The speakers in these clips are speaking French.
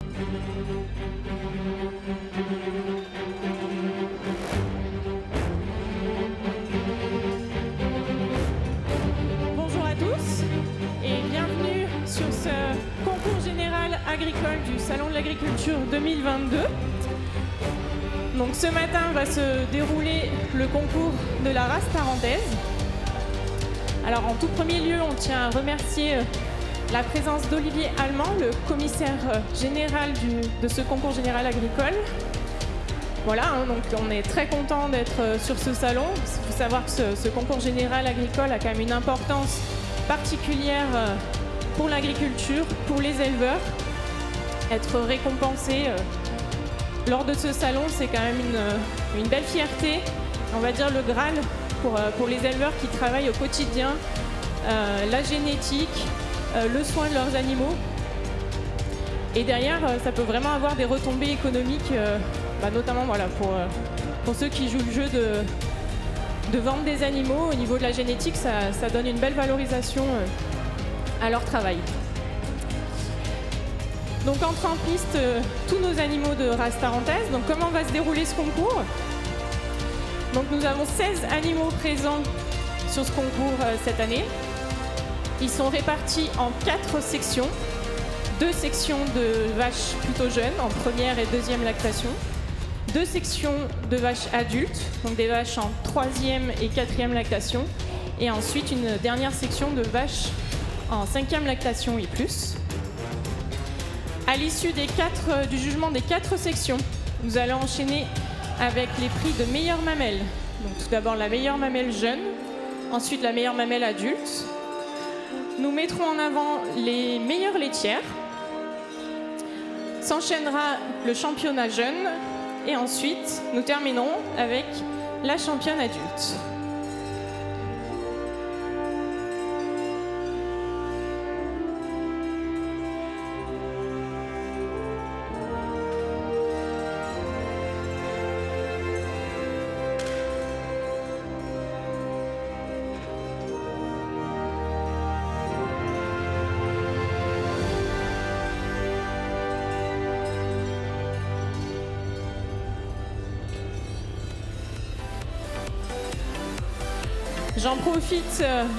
Bonjour à tous et bienvenue sur ce concours général agricole du Salon de l'Agriculture 2022. Donc ce matin va se dérouler le concours de la race tarentaise. Alors en tout premier lieu, on tient à remercier la présence d'Olivier Allemand, le commissaire général de ce concours général agricole. Voilà, donc on est très content d'être sur ce salon. Il faut savoir que ce concours général agricole a quand même une importance particulière pour l'agriculture, pour les éleveurs. Être récompensé lors de ce salon, c'est quand même une belle fierté, on va dire le Graal pour les éleveurs qui travaillent au quotidien, la génétique, le soin de leurs animaux. Et derrière, ça peut vraiment avoir des retombées économiques, notamment voilà, pour ceux qui jouent le jeu de vendre des animaux. Au niveau de la génétique, ça donne une belle valorisation à leur travail. Donc entrent en piste tous nos animaux de race tarentaise. Donc comment va se dérouler ce concours? Donc nous avons 16 animaux présents sur ce concours cette année. Ils sont répartis en 4 sections. 2 sections de vaches plutôt jeunes, en première et deuxième lactation. 2 sections de vaches adultes, donc des vaches en 3e et 4e lactation. Et ensuite une dernière section de vaches en 5e lactation et plus. À l'issue du jugement des 4 sections, nous allons enchaîner avec les prix de meilleure mamelle. Donc tout d'abord la meilleure mamelle jeune, ensuite la meilleure mamelle adulte. Nous mettrons en avant les meilleures laitières. S'enchaînera le championnat jeune et ensuite nous terminerons avec la championne adulte.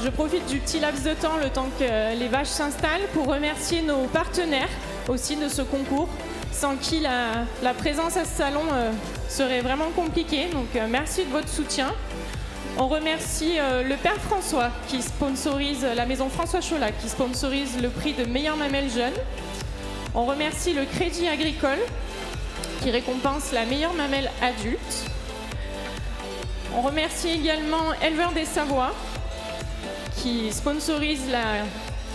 Je profite du petit laps de temps, le temps que les vaches s'installent, pour remercier nos partenaires aussi de ce concours, sans qui la présence à ce salon serait vraiment compliquée. Donc merci de votre soutien. On remercie le Père François qui sponsorise, la maison François Cholat qui sponsorise le prix de meilleure mamelle jeune. On remercie le Crédit Agricole qui récompense la meilleure mamelle adulte. On remercie également Éleveurs des Savoies qui sponsorise la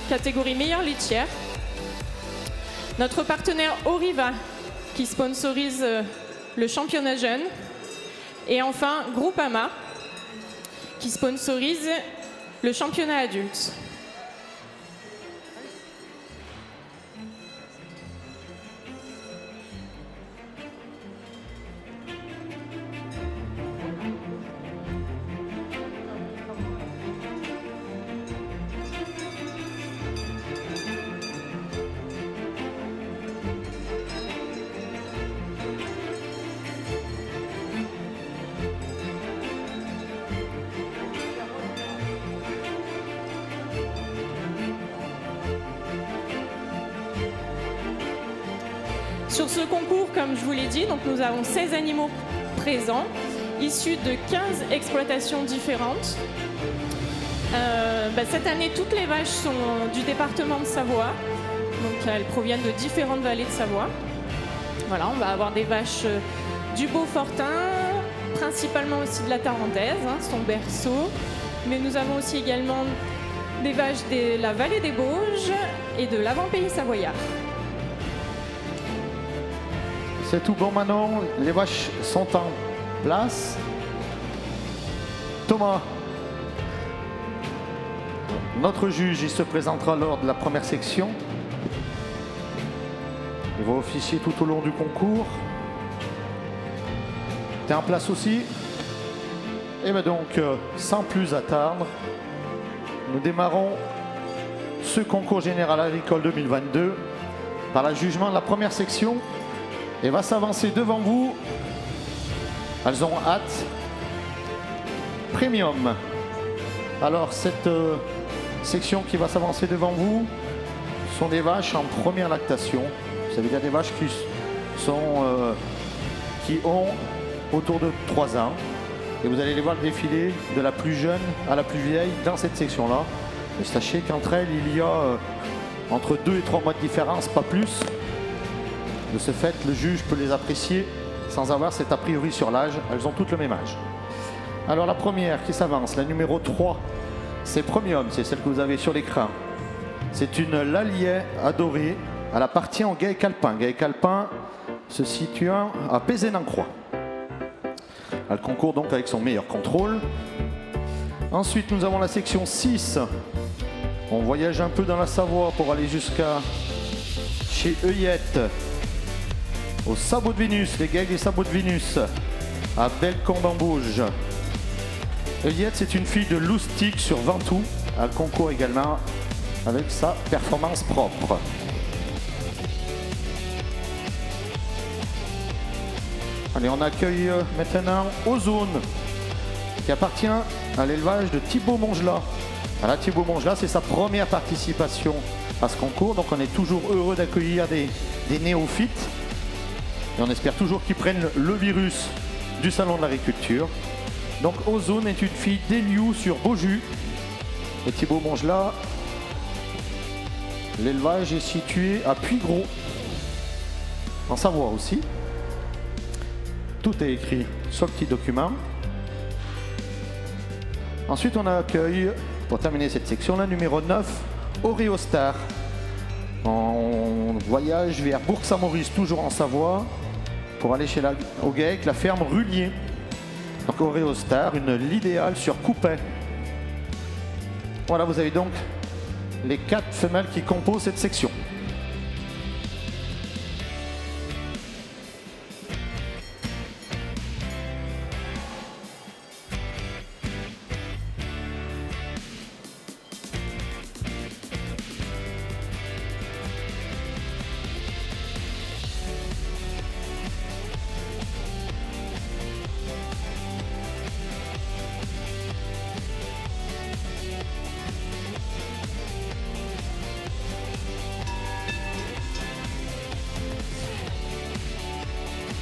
catégorie meilleure laitière. Notre partenaire Oriva qui sponsorise le championnat jeune. Et enfin Groupama qui sponsorise le championnat adulte. Sur ce concours, comme je vous l'ai dit, donc nous avons 16 animaux présents, issus de 15 exploitations différentes. Cette année, toutes les vaches sont du département de Savoie, donc elles proviennent de différentes vallées de Savoie. Voilà, on va avoir des vaches du Beaufortin, principalement aussi de la Tarentaise, son berceau, mais nous avons aussi également des vaches de la vallée des Bauges et de l'avant-pays savoyard. C'est tout bon Manon, les vaches sont en place. Thomas, notre juge, il se présentera lors de la première section. Il va officier tout au long du concours. Tu es en place aussi? Et bien donc, sans plus attendre, nous démarrons ce concours général agricole 2022 par le jugement de la première section et va s'avancer devant vous. Elles ont hâte. Premium. Alors cette section qui va s'avancer devant vous sont des vaches en première lactation. Ça veut dire des vaches qui ont autour de 3 ans. Et vous allez les voir défiler de la plus jeune à la plus vieille dans cette section-là. Et sachez qu'entre elles, il y a entre 2 et 3 mois de différence, pas plus. De ce fait, le juge peut les apprécier sans avoir cet a priori sur l'âge. Elles ont toutes le même âge. Alors la première qui s'avance, la numéro 3, c'est Premium, c'est celle que vous avez sur l'écran. C'est une Lallier adorée. Elle appartient au GAEC Alpin. GAEC Alpin se situant à Pézénan-Croix. Elle concourt donc avec son meilleur contrôle. Ensuite, nous avons la section 6. On voyage un peu dans la Savoie pour aller jusqu'à chez Heuillette, au Sabot de Vénus, les GAEC des Sabots de Vénus, à Bellecombe-en-Bauge. Heuillette, c'est une fille de Loustic sur Ventoux. Elle concourt également avec sa performance propre. Allez, on accueille maintenant Ozone, qui appartient à l'élevage de Thibaut Mongelat. Alors, Thibaut Mongelat, c'est sa première participation à ce concours, donc on est toujours heureux d'accueillir des néophytes. Et on espère toujours qu'ils prennent le virus du Salon de l'Agriculture. Donc Ozone est une fille d'Eliou sur Beaujus. Et Thibaut Mongelat, l'élevage est situé à Puygros, en Savoie aussi. Tout est écrit sur le petit document. Ensuite, on accueille, pour terminer cette section, la numéro 9, Oreostar. On voyage vers Bourg-Saint-Maurice, toujours en Savoie, pour aller chez au GAEC, la ferme Rullier. Donc Oreostar, l'idéale sur Coupet. Voilà, vous avez donc les 4 femelles qui composent cette section.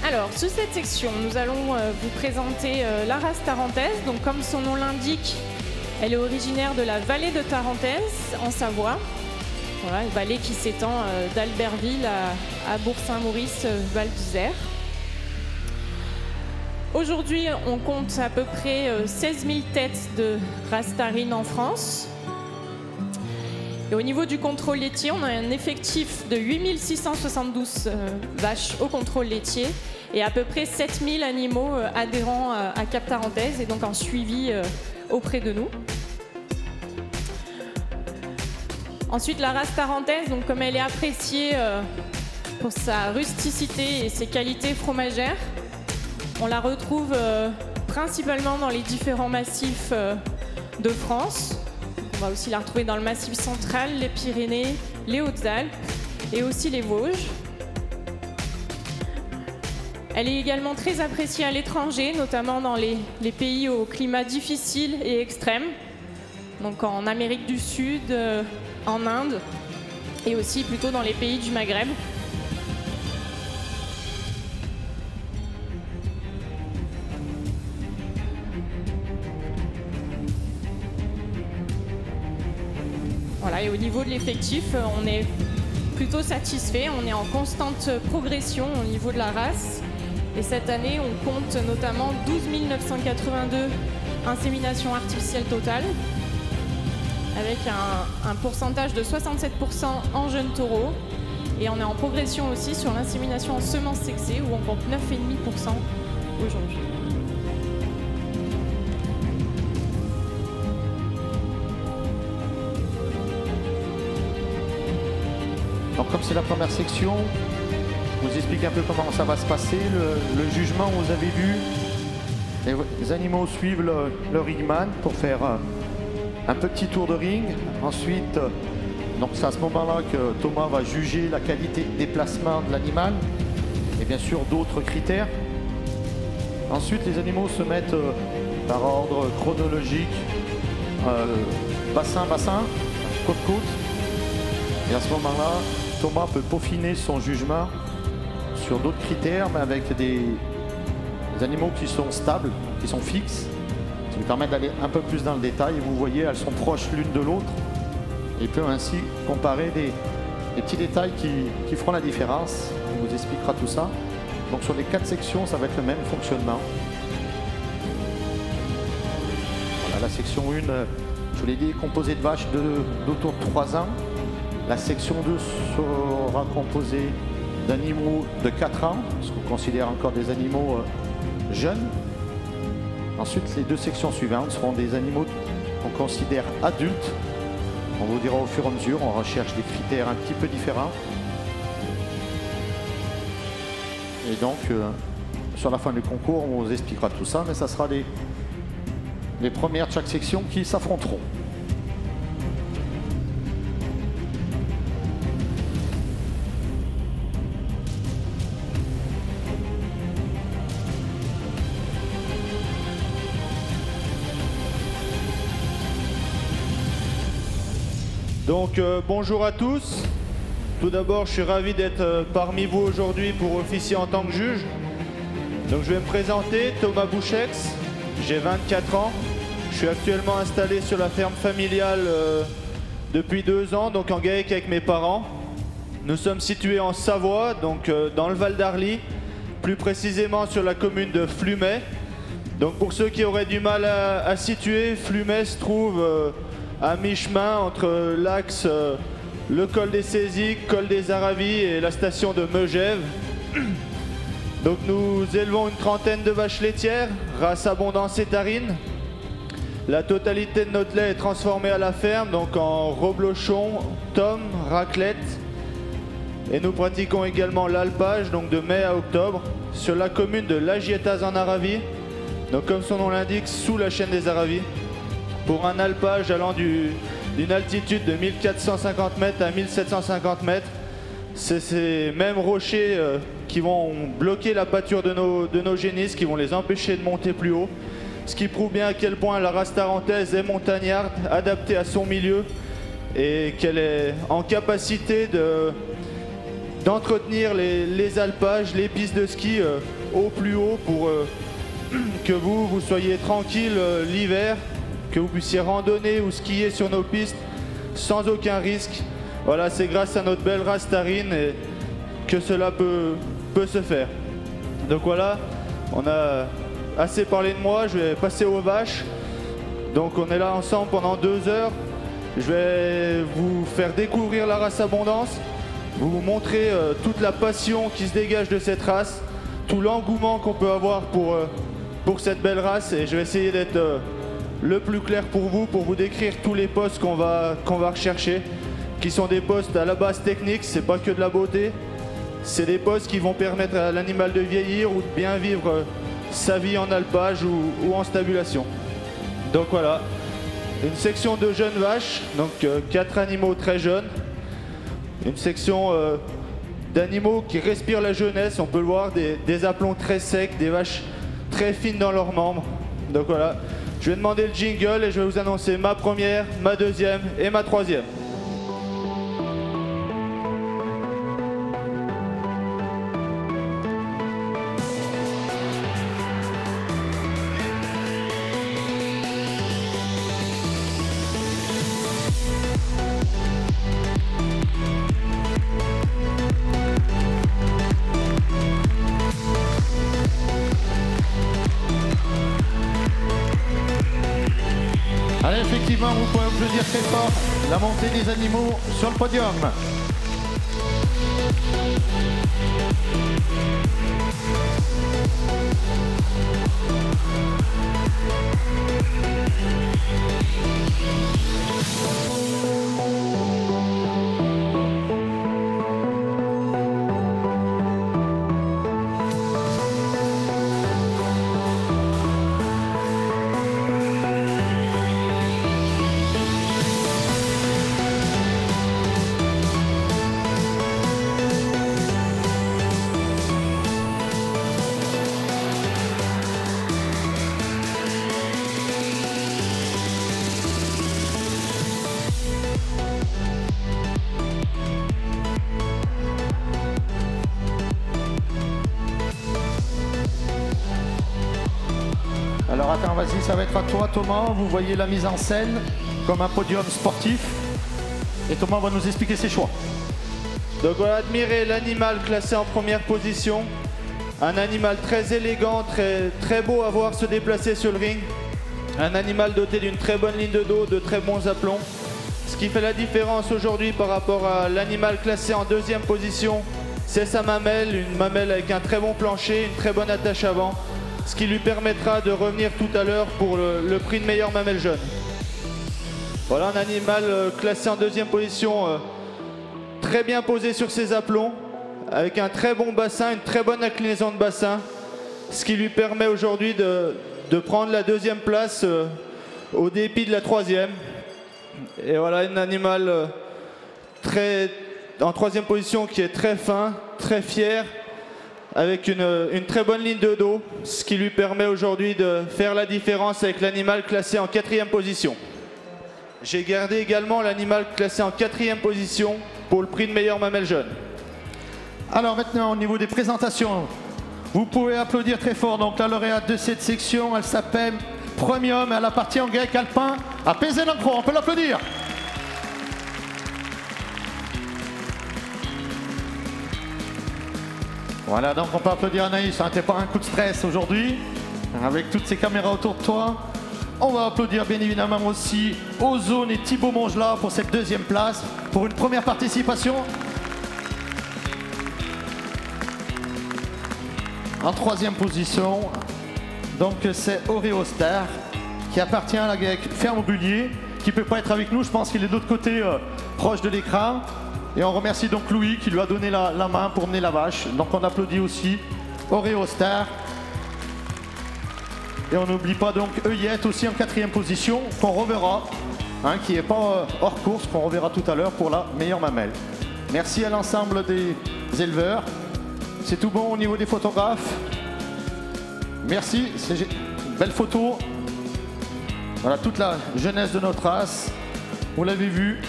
Alors, sur cette section, nous allons vous présenter la race tarentaise. Donc, comme son nom l'indique, elle est originaire de la vallée de Tarentaise, en Savoie. Voilà, une vallée qui s'étend d'Albertville à Bourg-Saint-Maurice, Val d'Isère. Aujourd'hui, on compte à peu près 16 000 têtes de race tarine en France. Et au niveau du contrôle laitier, on a un effectif de 8 672 vaches au contrôle laitier et à peu près 7 000 animaux adhérents à Cap Tarentaise et donc en suivi auprès de nous. Ensuite, la race tarentaise, donc comme elle est appréciée pour sa rusticité et ses qualités fromagères, on la retrouve principalement dans les différents massifs de France. On va aussi la retrouver dans le Massif central, les Pyrénées, les Hautes-Alpes et aussi les Vosges. Elle est également très appréciée à l'étranger, notamment dans les pays au climat difficile et extrême, donc en Amérique du Sud, en Inde et aussi plutôt dans les pays du Maghreb. Voilà, et au niveau de l'effectif, on est plutôt satisfait. On est en constante progression au niveau de la race. Et cette année, on compte notamment 12 982 inséminations artificielles totales, avec un pourcentage de 67% en jeunes taureaux. Et on est en progression aussi sur l'insémination en semences sexées, où on compte 9,5% aujourd'hui. Donc comme c'est la première section, je vous explique un peu comment ça va se passer. Le jugement, vous avez vu, les animaux suivent le ringman pour faire un petit tour de ring. Ensuite, Donc c'est à ce moment-là que Thomas va juger la qualité de déplacement de l'animal et bien sûr d'autres critères. Ensuite, les animaux se mettent par ordre chronologique, bassin, côte. Et à ce moment-là, Thomas peut peaufiner son jugement sur d'autres critères, mais avec des animaux qui sont stables, qui sont fixes, qui lui permettent d'aller un peu plus dans le détail. Et vous voyez, elles sont proches l'une de l'autre. Et il peut ainsi comparer des petits détails qui feront la différence. On vous expliquera tout ça. Donc sur les 4 sections, ça va être le même fonctionnement. Voilà, la section 1, je vous l'ai dit, est composée de vaches d'autour de 3 ans. La section 2 sera composée d'animaux de 4 ans, ce qu'on considère encore des animaux jeunes. Ensuite, les 2 sections suivantes seront des animaux qu'on considère adultes. On vous dira au fur et à mesure, on recherche des critères un petit peu différents. Et donc, sur la fin du concours, on vous expliquera tout ça, mais ça sera les premières de chaque section qui s'affronteront. Donc bonjour à tous. Tout d'abord, je suis ravi d'être parmi vous aujourd'hui pour officier en tant que juge. Donc je vais me présenter, Thomas Bouchex, j'ai 24 ans. Je suis actuellement installé sur la ferme familiale depuis 2 ans, donc en GAEC avec mes parents. Nous sommes situés en Savoie, donc dans le Val d'Arly, plus précisément sur la commune de Flumet. Donc pour ceux qui auraient du mal à situer, Flumet se trouve à mi-chemin entre l'axe le col des Césiques, col des Aravis et la station de Megève. Donc nous élevons une trentaine de vaches laitières, race Abondance et Tarine. La totalité de notre lait est transformée à la ferme, donc en reblochon, tome, raclette. Et nous pratiquons également l'alpage, donc de mai à octobre, sur la commune de Lagietas en Aravie, donc comme son nom l'indique, sous la chaîne des Aravis, pour un alpage allant d'une altitude de 1450 mètres à 1750 mètres. C'est ces mêmes rochers qui vont bloquer la pâture de nos génisses, qui vont les empêcher de monter plus haut. Ce qui prouve bien à quel point la race tarentaise est montagnarde, adaptée à son milieu, et qu'elle est en capacité d'entretenir les alpages, les pistes de ski au plus haut pour que vous soyez tranquille l'hiver, que vous puissiez randonner ou skier sur nos pistes sans aucun risque. Voilà, c'est grâce à notre belle race Tarine que cela peut se faire. Donc voilà, on a assez parlé de moi, je vais passer aux vaches. Donc on est là ensemble pendant 2 heures. Je vais vous faire découvrir la race Abondance, vous montrer toute la passion qui se dégage de cette race, tout l'engouement qu'on peut avoir pour cette belle race, et je vais essayer d'être le plus clair pour vous décrire tous les postes qu'on va rechercher, qui sont des postes à la base techniques, c'est pas que de la beauté, c'est des postes qui vont permettre à l'animal de vieillir ou de bien vivre sa vie en alpage ou en stabulation. Donc voilà, une section de jeunes vaches, donc 4 animaux très jeunes, une section d'animaux qui respirent la jeunesse, on peut le voir, des aplombs très secs, des vaches très fines dans leurs membres. Donc voilà, je vais demander le jingle et je vais vous annoncer ma première, ma deuxième et ma troisième. Allez, effectivement, vous pouvez applaudir très fort la montée des animaux sur le podium. Alors attends, vas-y, ça va être à toi Thomas. Vous voyez la mise en scène comme un podium sportif. Et Thomas va nous expliquer ses choix. Donc voilà, admirez l'animal classé en première position. Un animal très élégant, très beau à voir se déplacer sur le ring. Un animal doté d'une très bonne ligne de dos, de très bons aplombs. Ce qui fait la différence aujourd'hui par rapport à l'animal classé en deuxième position, c'est sa mamelle, une mamelle avec un très bon plancher, une très bonne attache avant, ce qui lui permettra de revenir tout à l'heure pour le prix de meilleure mamelle jeune. Voilà un animal classé en deuxième position, très bien posé sur ses aplombs, avec un très bon bassin, une très bonne inclinaison de bassin, ce qui lui permet aujourd'hui de prendre la deuxième place au dépit de la troisième. Et voilà un animal en troisième position qui est très fin, très fier, avec une très bonne ligne de dos, ce qui lui permet aujourd'hui de faire la différence avec l'animal classé en quatrième position. J'ai gardé également l'animal classé en quatrième position pour le prix de meilleure mamelle jeune. Alors maintenant, au niveau des présentations, vous pouvez applaudir très fort. Donc la lauréate de cette section, elle s'appelle Premium, elle appartient au GEC Alpin à Pézenancro. On peut l'applaudir. Voilà, donc on peut applaudir Anaïs. Hein, t'es pas un coup de stress aujourd'hui, avec toutes ces caméras autour de toi. On va applaudir bien évidemment aussi Ozone et Thibaut Mongelat pour cette deuxième place, pour une première participation. En troisième position, donc c'est Oreostar qui appartient à la GEC Ferme Bullier, qui ne peut pas être avec nous, je pense qu'il est de l'autre côté, proche de l'écran. Et on remercie donc Louis qui lui a donné la main pour mener la vache. Donc on applaudit aussi Oreostar. Et on n'oublie pas donc Œillette aussi en quatrième position, qu'on reverra, hein, qui n'est pas hors course, qu'on reverra tout à l'heure pour la meilleure mamelle. Merci à l'ensemble des éleveurs. C'est tout bon au niveau des photographes. Merci, c'est une belle photo. Voilà toute la jeunesse de notre race. Vous l'avez vu.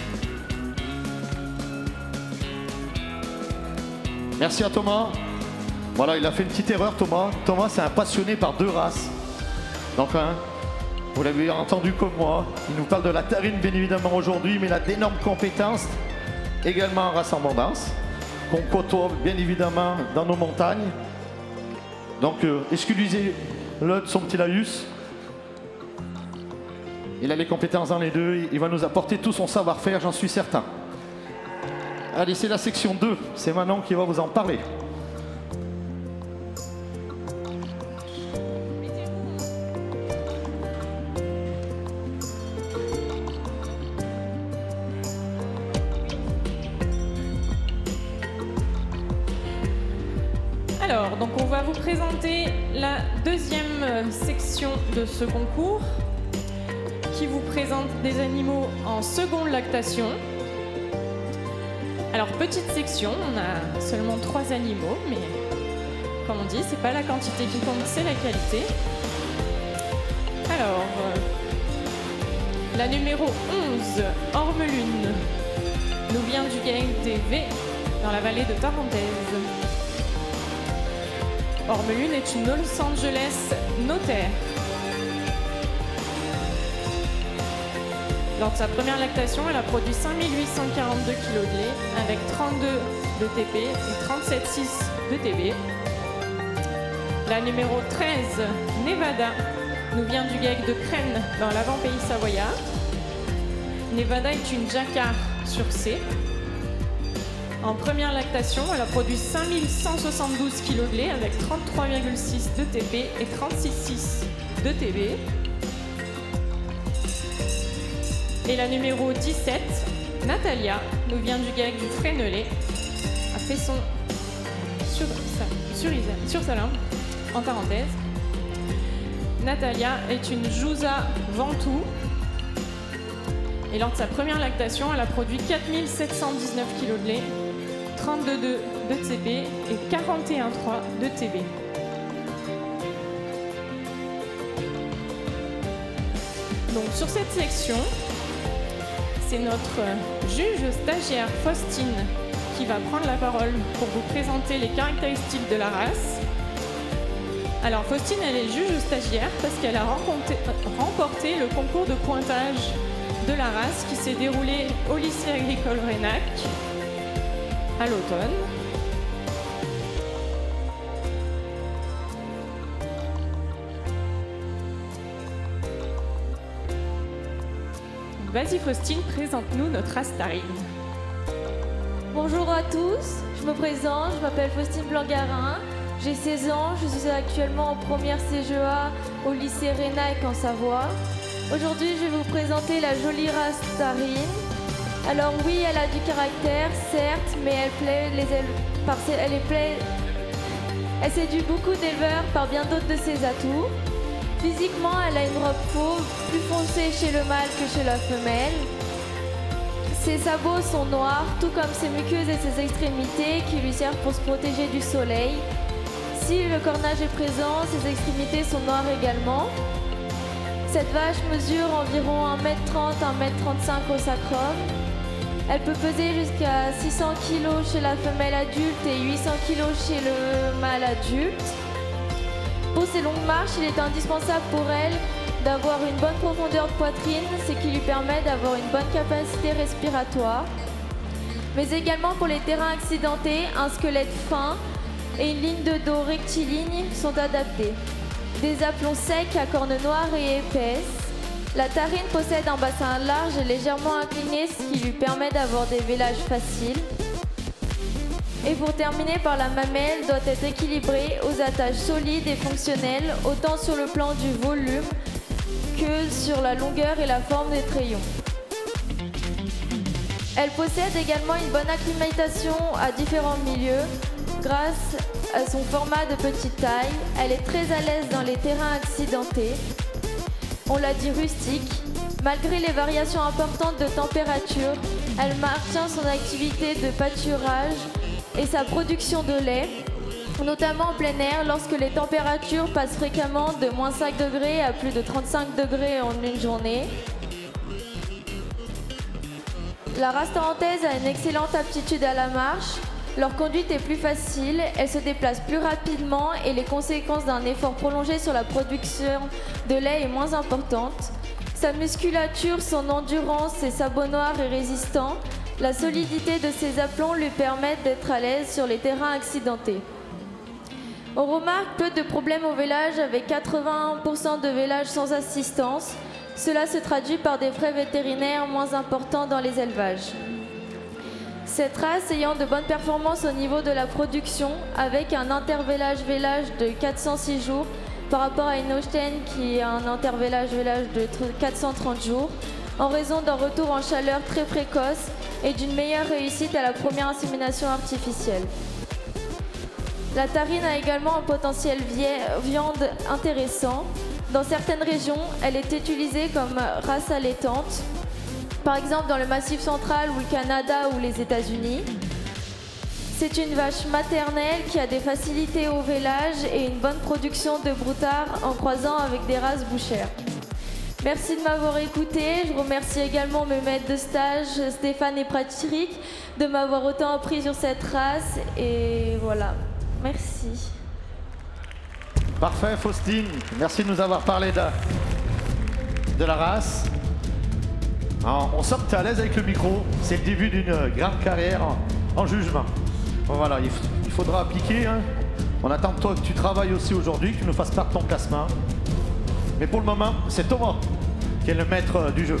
Merci à Thomas. Voilà, il a fait une petite erreur Thomas. Thomas, c'est un passionné par deux races. Donc, hein, vous l'avez entendu comme moi. Il nous parle de la tarine bien évidemment aujourd'hui, mais il a d'énormes compétences également en race abondance, qu'on côtoie bien évidemment dans nos montagnes. Donc excusez-le de son petit laïus. Il a les compétences dans les deux, il va nous apporter tout son savoir-faire, j'en suis certain. Allez, c'est la section 2, c'est Manon qui va vous en parler. Alors, donc on va vous présenter la deuxième section de ce concours qui vous présente des animaux en seconde lactation. Alors, petite section, on a seulement 3 animaux, mais comme on dit, c'est pas la quantité qui compte, c'est la qualité. Alors, la numéro 11, Ormelune, nous vient du gang des V dans la vallée de Tarentaise. Ormelune est une Los Angeles notaire. Lors de sa première lactation, elle a produit 5842 kg de lait avec 32 de TP et 37,6 de TB. La numéro 13, Nevada, nous vient du GEC de Crène dans l'avant-pays savoyard. Nevada est une jacquard sur C. En première lactation, elle a produit 5172 kg de lait avec 33,6 de TP et 36,6 de TB. Et la numéro 17, Natalia, nous vient du GEC du Fresnelet, à Fesson sur Salins, en Tarentaise. Natalia est une Jouza Ventoux. Et lors de sa première lactation, elle a produit 4719 kg de lait, 32,2 de TB et 41,3 de TB. Donc sur cette section, c'est notre juge stagiaire Faustine qui va prendre la parole pour vous présenter les caractéristiques de la race. Alors Faustine, elle est juge stagiaire parce qu'elle a remporté le concours de pointage de la race qui s'est déroulé au lycée agricole Renac à l'automne. Vas-y Faustine, présente-nous notre race Tarine. Bonjour à tous, je me présente, je m'appelle Faustine Blanc-Garin, j'ai 16 ans, je suis actuellement en première CGEA au lycée Renac en Savoie. Aujourd'hui, je vais vous présenter la jolie race Tarine. Alors oui, elle a du caractère, certes, mais elle séduit beaucoup d'éleveurs par bien d'autres de ses atouts. Physiquement, elle a une robe fauve, plus foncée chez le mâle que chez la femelle. Ses sabots sont noirs, tout comme ses muqueuses et ses extrémités qui lui servent pour se protéger du soleil. Si le cornage est présent, ses extrémités sont noires également. Cette vache mesure environ 1m30, 1m35 au sacrum. Elle peut peser jusqu'à 600 kg chez la femelle adulte et 800 kg chez le mâle adulte. Pour ces longues marches, il est indispensable pour elle d'avoir une bonne profondeur de poitrine, ce qui lui permet d'avoir une bonne capacité respiratoire. Mais également pour les terrains accidentés, un squelette fin et une ligne de dos rectiligne sont adaptés. Des aplombs secs à cornes noires et épaisses. La Tarine possède un bassin large et légèrement incliné, ce qui lui permet d'avoir des vélages faciles. Et pour terminer par la mamelle, doit être équilibrée aux attaches solides et fonctionnelles, autant sur le plan du volume que sur la longueur et la forme des trayons. Elle possède également une bonne acclimatation à différents milieux. Grâce à son format de petite taille, elle est très à l'aise dans les terrains accidentés. On l'a dit rustique. Malgré les variations importantes de température, elle maintient son activité de pâturage et sa production de lait, notamment en plein air lorsque les températures passent fréquemment de -5 degrés à plus de 35 degrés en une journée. La race tarentaise a une excellente aptitude à la marche. Leur conduite est plus facile, elle se déplace plus rapidement et les conséquences d'un effort prolongé sur la production de lait est moins importante. Sa musculature, son endurance, ses sabots noirs et résistants, la solidité de ses aplombs lui permettent d'être à l'aise sur les terrains accidentés. On remarque peu de problèmes au vélage avec 81% de vélage sans assistance. Cela se traduit par des frais vétérinaires moins importants dans les élevages. Cette race ayant de bonnes performances au niveau de la production avec un intervélage-vélage de 406 jours par rapport à une Holstein qui a un intervélage-vélage de 430 jours en raison d'un retour en chaleur très précoce et d'une meilleure réussite à la première insémination artificielle. La Tarine a également un potentiel viande intéressant. Dans certaines régions, elle est utilisée comme race allaitante, par exemple dans le Massif central ou le Canada ou les États-Unis. C'est une vache maternelle qui a des facilités au vélage et une bonne production de broutard en croisant avec des races bouchères. Merci de m'avoir écouté. Je remercie également mes maîtres de stage, Stéphane et Patrick, de m'avoir autant appris sur cette race. Et voilà, merci. Parfait, Faustine. Merci de nous avoir parlé de la race. Alors, on sent que tu es à l'aise avec le micro. C'est le début d'une grande carrière en jugement. Bon, voilà, il faudra appliquer. Hein. On attend de toi que tu travailles aussi aujourd'hui, que tu nous fasses part de ton classement. Mais pour le moment, c'est Thomas qui est le maître du jeu.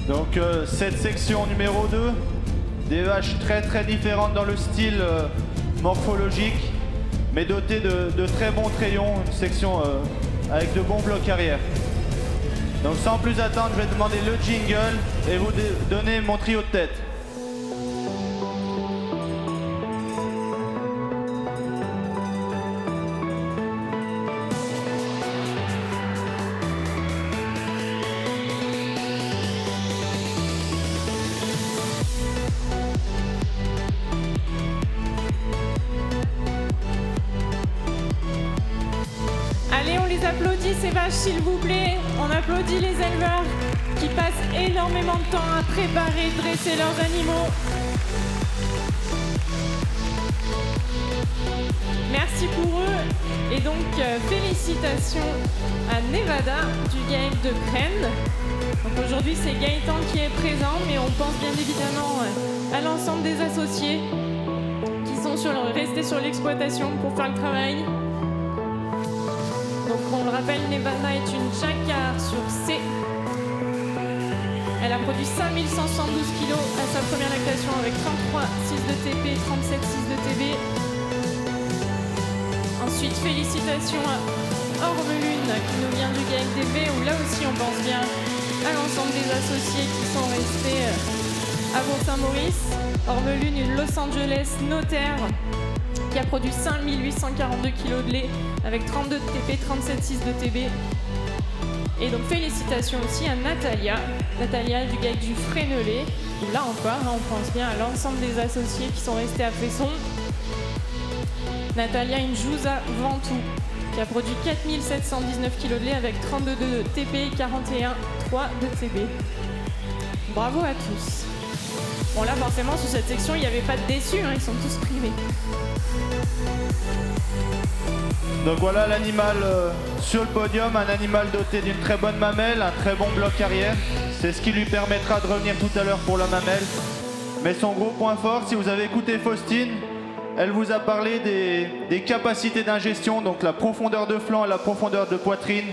Donc cette section numéro 2, des vaches très différentes dans le style morphologique, mais dotées de très bons trayons, une section avec de bons blocs arrière. Donc sans plus attendre, je vais demander le jingle et vous donner mon trio de tête. Allez, on les applaudit ces vaches s'il vous plaît. On applaudit les éleveurs qui passent énormément de temps à préparer, dresser leurs animaux. donc félicitations à Nevada du GAEC de Crène. Donc aujourd'hui c'est Gaëtan qui est présent, mais on pense bien évidemment à l'ensemble des associés qui sont restés sur l'exploitation pour faire le travail. Donc on le rappelle, Nevada est une Jacquard sur C. Elle a produit 5172 kg à sa première lactation avec 33,6 de TP, 37,6 de TB. Ensuite, félicitations à Ormelune qui nous vient du GAEC DB, où là aussi on pense bien à l'ensemble des associés qui sont restés à Bourg-Saint-Maurice. Ormelune, une Los Angeles notaire qui a produit 5842 kg de lait avec 32 de TP, 37,6 de TB. Et donc félicitations aussi à Natalia du GAEC du Fresnelet, où là encore, on pense bien à l'ensemble des associés qui sont restés à Fesson. Natalia Injouza Ventoux, qui a produit 4719 kg de lait avec 32 de TP, 41,3 de TB. Bravo à tous. Bon là forcément sur cette section il n'y avait pas de déçus, hein, ils sont tous primés. Donc voilà l'animal sur le podium, un animal doté d'une très bonne mamelle, un très bon bloc arrière. C'est ce qui lui permettra de revenir tout à l'heure pour la mamelle. Mais son gros point fort, si vous avez écouté Faustine, elle vous a parlé des capacités d'ingestion, donc la profondeur de flanc et la profondeur de poitrine.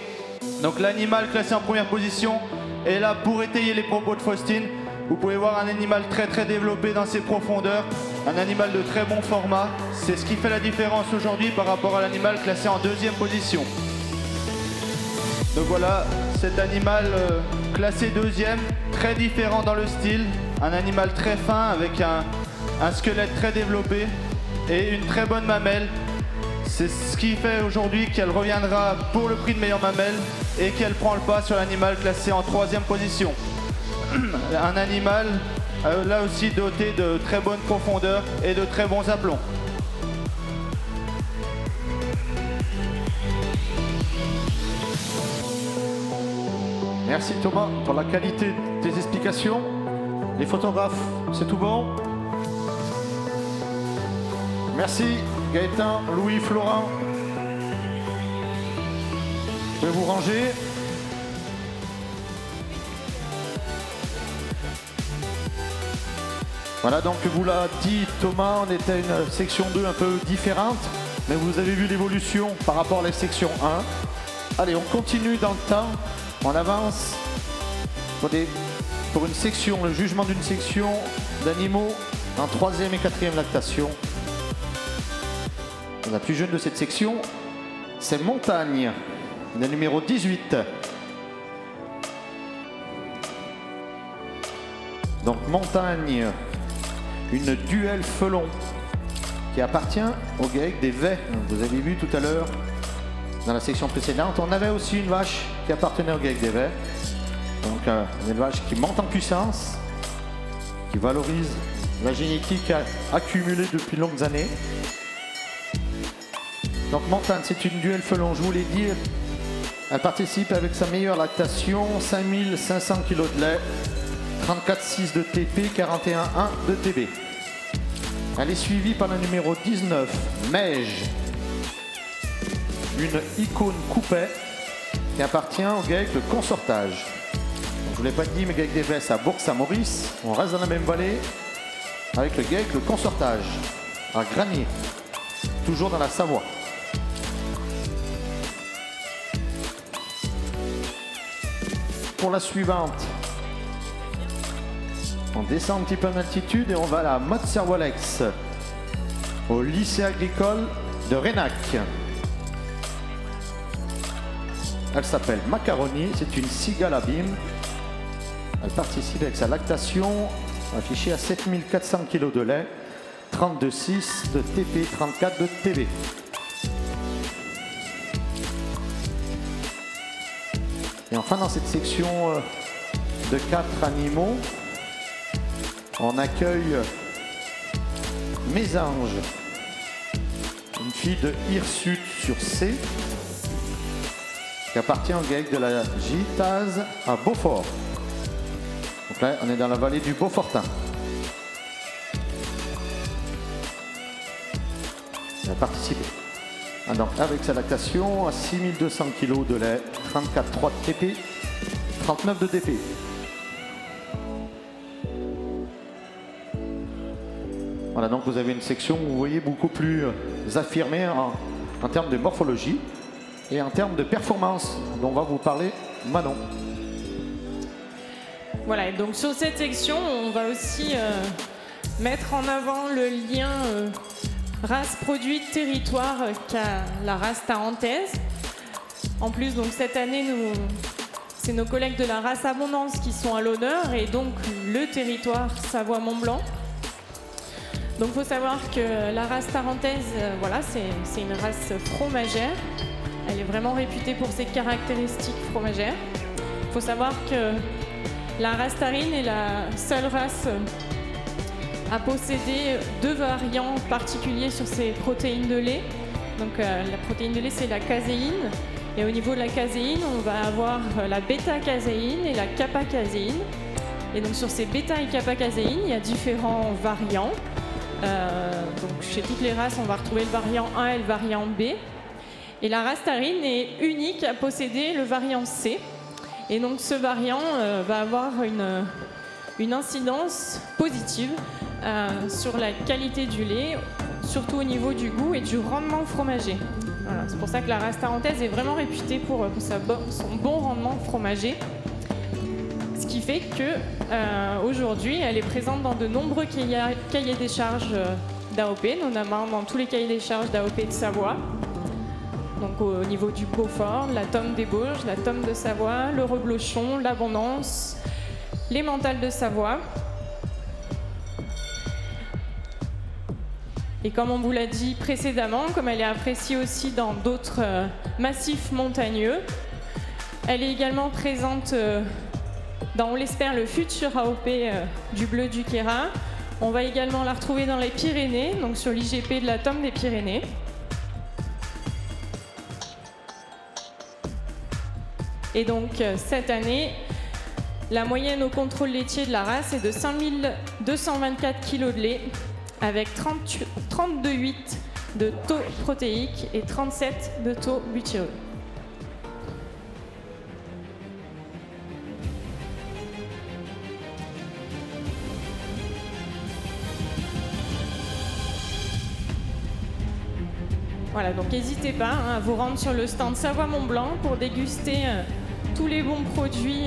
Donc l'animal classé en première position est là pour étayer les propos de Faustine. Vous pouvez voir un animal très développé dans ses profondeurs, un animal de très bon format. C'est ce qui fait la différence aujourd'hui par rapport à l'animal classé en deuxième position. Donc voilà, cet animal classé deuxième, très différent dans le style, un animal très fin avec un squelette très développé et une très bonne mamelle. C'est ce qui fait aujourd'hui qu'elle reviendra pour le prix de meilleure mamelle et qu'elle prend le pas sur l'animal classé en troisième position. Un animal là aussi doté de très bonne profondeur et de très bons aplombs. Merci Thomas pour la qualité des explications. Les photographes, c'est tout bon? Merci Gaëtan, Louis, Florent. Vous pouvez vous ranger. Voilà, donc vous l'a dit Thomas, on était à une section 2 un peu différente, mais vous avez vu l'évolution par rapport à la section 1. Allez, on continue dans le temps, on avance pour une section, le jugement d'une section d'animaux en 3e et 4e lactation. La plus jeune de cette section, c'est Montagne, la numéro 18. Donc Montagne, une duel felon qui appartient au GAEC des Vets. Vous avez vu tout à l'heure dans la section précédente, on avait aussi une vache qui appartenait au GAEC des Vets. Donc une vache qui monte en puissance, qui valorise la génétique accumulée depuis de longues années. Donc Montagne, c'est une duel felon, je vous l'ai dit, elle participe avec sa meilleure lactation, 5500 kg de lait, 34,6 de TP, 41,1 de TB. Elle est suivie par la numéro 19, Meige, une icône coupée qui appartient au GAEC de Consortage. Donc, je ne vous l'ai pas dit, mais GAEC des Vesses à Bourg-Saint-Maurice. On reste dans la même vallée avec le GAEC de Consortage à Granier, toujours dans la Savoie. Pour la suivante, on descend un petit peu en altitude et on va à la Motte Servolex, au lycée agricole de Renac. Elle s'appelle Macaroni, c'est une cigale abîme. Elle participe avec sa lactation affichée à 7400 kg de lait, 32,6 de TP, 34 de TB. Et enfin, dans cette section de 4 animaux, on accueille Mésange, une fille de Hirsute sur C, qui appartient au GAEC de la Gitaz à Beaufort. Donc là, on est dans la vallée du Beaufortin. Elle a participé Donc avec sa lactation à 6200 kg de lait, 34,3 de TP, 39 de DP. Voilà, donc vous avez une section, vous voyez, beaucoup plus affirmée en termes de morphologie et en termes de performance, dont va vous parler Manon. Voilà, et donc sur cette section, on va aussi mettre en avant le lien race, produit, territoire qu'a la race tarentaise. En plus, donc cette année, c'est nos collègues de la race Abondance qui sont à l'honneur et donc le territoire Savoie-Mont-Blanc. Donc il faut savoir que la race tarentaise, voilà, c'est une race fromagère. Elle est vraiment réputée pour ses caractéristiques fromagères. Il faut savoir que la race tarine est la seule race à posséder 2 variants particuliers sur ses protéines de lait. Donc la protéine de lait, c'est la caséine. Et au niveau de la caséine, on va avoir la bêta-caséine et la kappa-caséine. Et donc sur ces bêta et kappa-caséine, il y a différents variants. Donc chez toutes les races, on va retrouver le variant A et le variant B. Et la race tarine est unique à posséder le variant C. Et donc ce variant va avoir une incidence positive sur la qualité du lait, surtout au niveau du goût et du rendement fromager. Voilà, c'est pour ça que la race tarentaise est vraiment réputée pour son bon rendement fromager. Ce qui fait que aujourd'hui, elle est présente dans de nombreux cahiers des charges d'AOP, notamment dans tous les cahiers des charges d'AOP de Savoie. Donc au niveau du Beaufort, la Tome des Bauges, la Tome de Savoie, le Reblochon, l'Abondance, les Mentales de Savoie. Et comme on vous l'a dit précédemment, comme elle est appréciée aussi dans d'autres massifs montagneux, elle est également présente dans, on l'espère, le futur AOP du Bleu du Queyras. On va également la retrouver dans les Pyrénées, donc sur l'IGP de la Tome des Pyrénées. Et donc cette année, la moyenne au contrôle laitier de la race est de 5224 kg de lait avec 32,8 de taux protéique et 37 de taux butyreux. Voilà, donc n'hésitez pas à vous rendre sur le stand Savoie-Mont-Blanc pour déguster tous les bons produits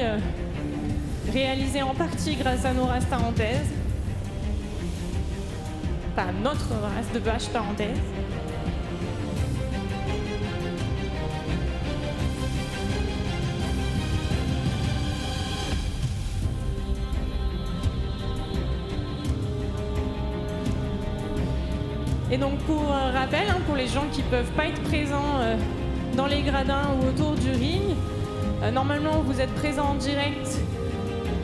réalisés en partie grâce à nos races tarentaises. Enfin, notre race de vache tarentaise. Et donc pour rappel, pour les gens qui ne peuvent pas être présents dans les gradins ou autour du ring, normalement vous êtes présents en direct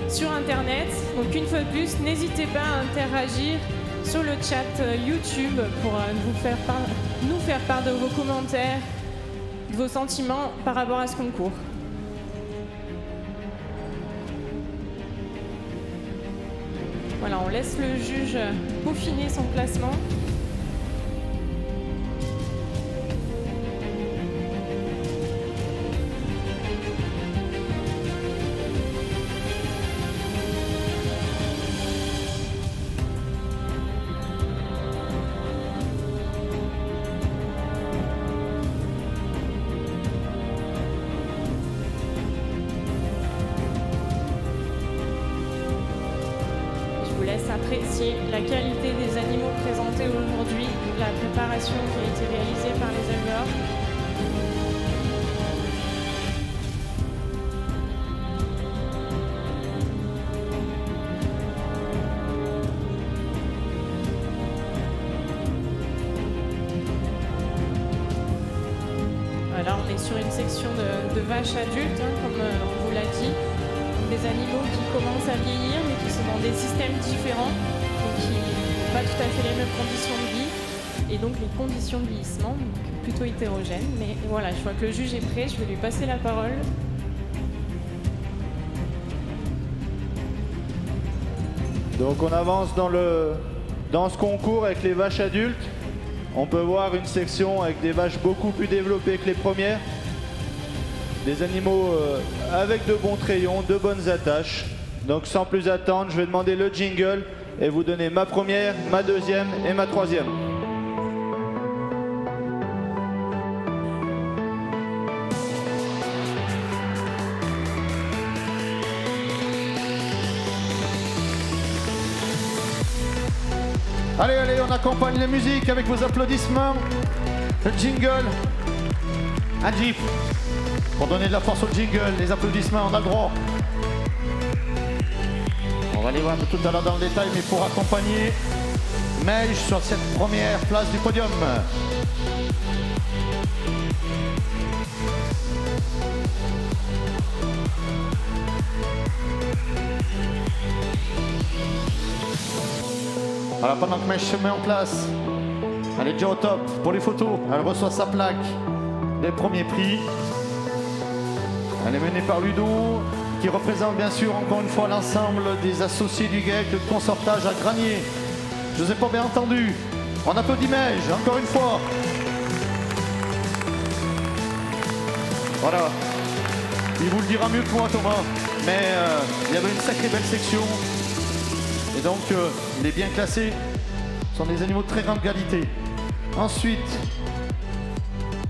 sur internet. Donc une fois de plus, n'hésitez pas à interagir sur le chat YouTube pour nous faire part de vos commentaires, de vos sentiments par rapport à ce concours. Voilà, on laisse le juge peaufiner son classement. Apprécier la qualité des animaux présentés aujourd'hui, la préparation qui a été réalisée par les éleveurs. Voilà, on est sur une section de vaches adultes, comme on vous l'a dit. Des animaux qui commencent à vieillir mais qui sont dans des systèmes différents, donc qui n'ont pas tout à fait les mêmes conditions de vie et donc les conditions de vieillissement donc plutôt hétérogènes. Mais voilà, je vois que le juge est prêt, je vais lui passer la parole. Donc on avance dans ce concours avec les vaches adultes. on peut voir une section avec des vaches beaucoup plus développées que les premières. Des animaux avec de bons trayons, de bonnes attaches. Donc sans plus attendre, je vais demander le jingle et vous donner ma première, ma deuxième et ma troisième. Allez, allez, on accompagne les musiques avec vos applaudissements. Le jingle. Un jeep. Pour donner de la force au jingle, les applaudissements, on a le droit. On va les voir tout à l'heure dans le détail, mais pour accompagner Meige sur cette première place du podium. Voilà, pendant que Meige se met en place, elle est déjà au top pour les photos. Elle reçoit sa plaque des premiers prix. Elle est menée par Ludo, qui représente bien sûr encore une fois l'ensemble des associés du GEC, le consortage à Granier. Je vous ai pas bien entendu. On applaudit Meige, encore une fois. Voilà. Il vous le dira mieux que moi, Thomas. Mais il y avait une sacrée belle section. Et donc, les bien classés sont des animaux de très grande qualité. Ensuite,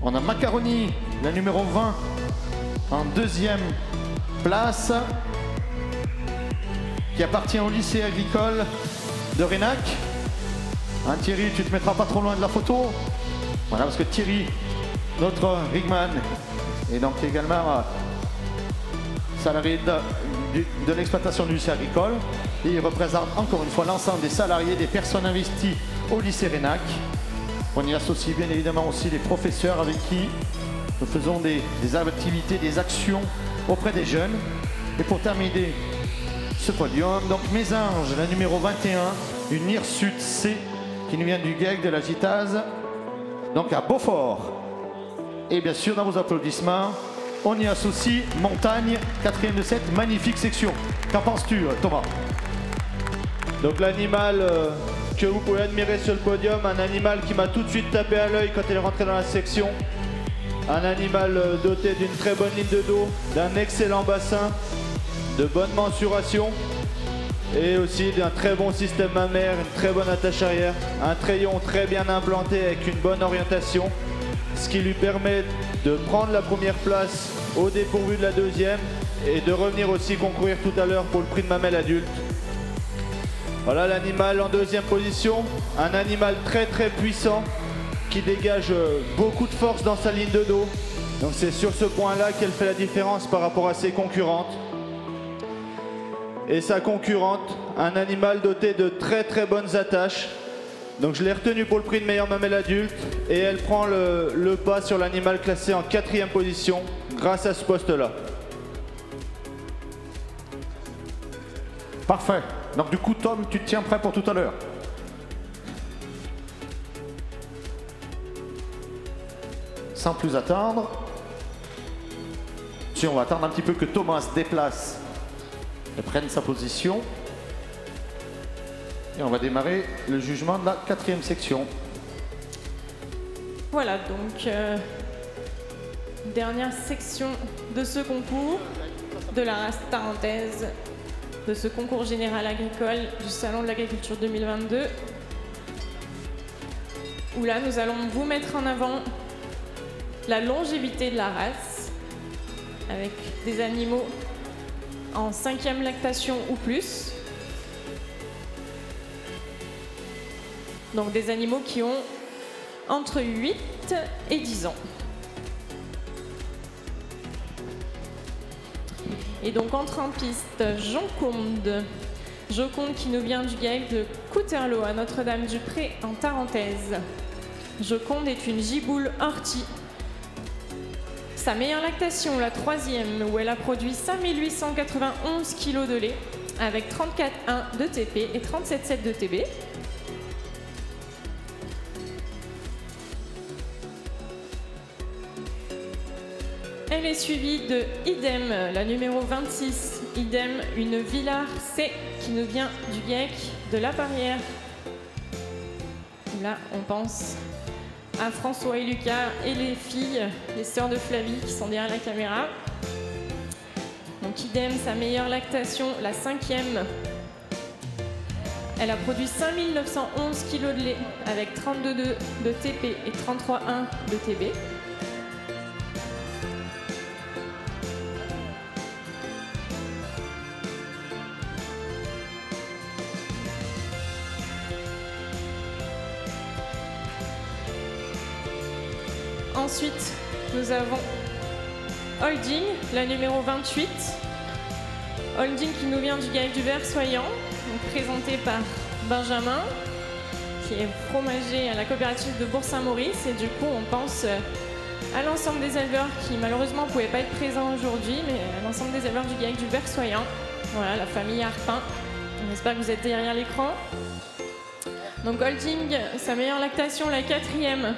on a Macaroni, la numéro 20, en deuxième place, qui appartient au lycée agricole de Renac. Hein, Thierry, tu te mettras pas trop loin de la photo. Voilà, parce que Thierry, notre rigman, est donc également salarié de l'exploitation du lycée agricole. Et il représente encore une fois l'ensemble des salariés, des personnes investies au lycée Renac. On y associe bien évidemment aussi les professeurs avec qui nous faisons des activités, des actions auprès des jeunes. Et pour terminer ce podium, donc Mésange, la numéro 21, une Hirsute C qui nous vient du GEC de la Gitase, donc à Beaufort. Et bien sûr, dans vos applaudissements, on y associe Montagne, 4e de cette magnifique section. Qu'en penses-tu, Thomas? Donc l'animal que vous pouvez admirer sur le podium, un animal qui m'a tout de suite tapé à l'œil quand il est rentré dans la section. Un animal doté d'une très bonne ligne de dos, d'un excellent bassin, de bonne mensuration et aussi d'un très bon système mammaire, une très bonne attache arrière, un trayon très bien implanté avec une bonne orientation, ce qui lui permet de prendre la première place au dépourvu de la deuxième et de revenir aussi concourir tout à l'heure pour le prix de mamelle adulte. Voilà l'animal en deuxième position, un animal très très puissant qui dégage beaucoup de force dans sa ligne de dos. Donc c'est sur ce point-là qu'elle fait la différence par rapport à ses concurrentes. Et sa concurrente, un animal doté de très très bonnes attaches. Donc je l'ai retenue pour le prix de meilleure mamelle adulte et elle prend le pas sur l'animal classé en 4e position grâce à ce poste-là. Parfait. Donc du coup, Tom, tu te tiens prêt pour tout à l'heure? Sans plus attendre. Si on va attendre un petit peu que Thomas se déplace et prenne sa position. Et on va démarrer le jugement de la 4e section. Voilà, donc dernière section de ce concours, de la race tarentaise, de ce concours général agricole du Salon de l'Agriculture 2022, où là nous allons vous mettre en avant la longévité de la race, avec des animaux en 5e lactation ou plus. Donc des animaux qui ont entre 8 et 10 ans. Et donc entre en piste Joconde. Joconde qui nous vient du GEC de Couterlot à Notre-Dame-du-Pré en Tarentaise. Joconde est une giboule ortie. Sa meilleure lactation, la 3e, où elle a produit 5891 kg de lait avec 34,1 de TP et 37,7 de TB. Elle est suivie de Idem, la numéro 26. Idem, une Villard C qui nous vient du GEC de La Barrière Là, on pense à François et Lucas et les filles, les sœurs de Flavie qui sont derrière la caméra. Donc idem, sa meilleure lactation, la 5e. Elle a produit 5911 kg de lait avec 32,2 de TP et 33,1 de TB. Ensuite, nous avons Holding, la numéro 28. Holding qui nous vient du GAEC du Versoyant, donc présenté par Benjamin, qui est fromager à la coopérative de Bourg-Saint-Maurice. Et du coup, on pense à l'ensemble des éleveurs qui malheureusement ne pouvaient pas être présents aujourd'hui, mais à l'ensemble des éleveurs du GAEC du Versoyant. Voilà, la famille Arpin. On espère que vous êtes derrière l'écran. Donc Holding, sa meilleure lactation, la 4e,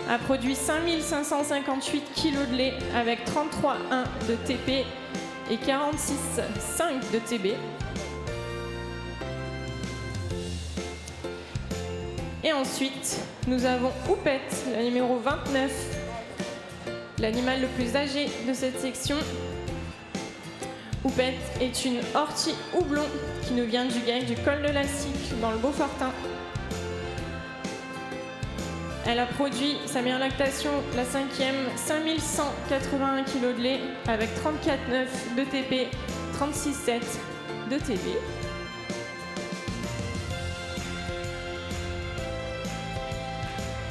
a produit 5558 kg de lait avec 33,1 de TP et 46,5 de TB. Et ensuite, nous avons Houppette, la numéro 29, l'animal le plus âgé de cette section. Houppette est une ortie houblon qui nous vient du GAEC du col de la Cycle dans le Beaufortin. Elle a produit sa meilleure lactation, la 5e, 5181 kg de lait avec 34,9 de TP, 36,7 de TB.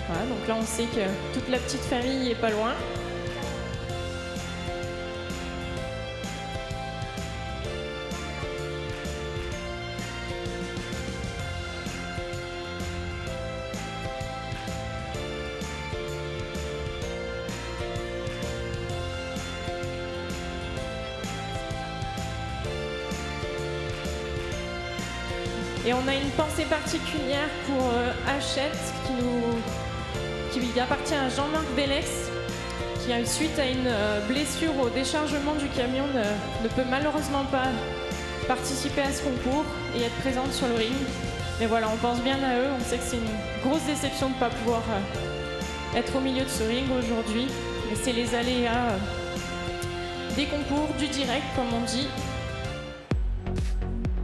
Voilà, donc là on sait que toute la petite famille est pas loin. Et on a une pensée particulière pour Hachette, qui appartient à Jean-Marc Bélès, qui, suite à une blessure au déchargement du camion, ne peut malheureusement pas participer à ce concours et être présente sur le ring. Mais voilà, on pense bien à eux. On sait que c'est une grosse déception de ne pas pouvoir être au milieu de ce ring aujourd'hui. Mais c'est les aléas des concours, du direct, comme on dit.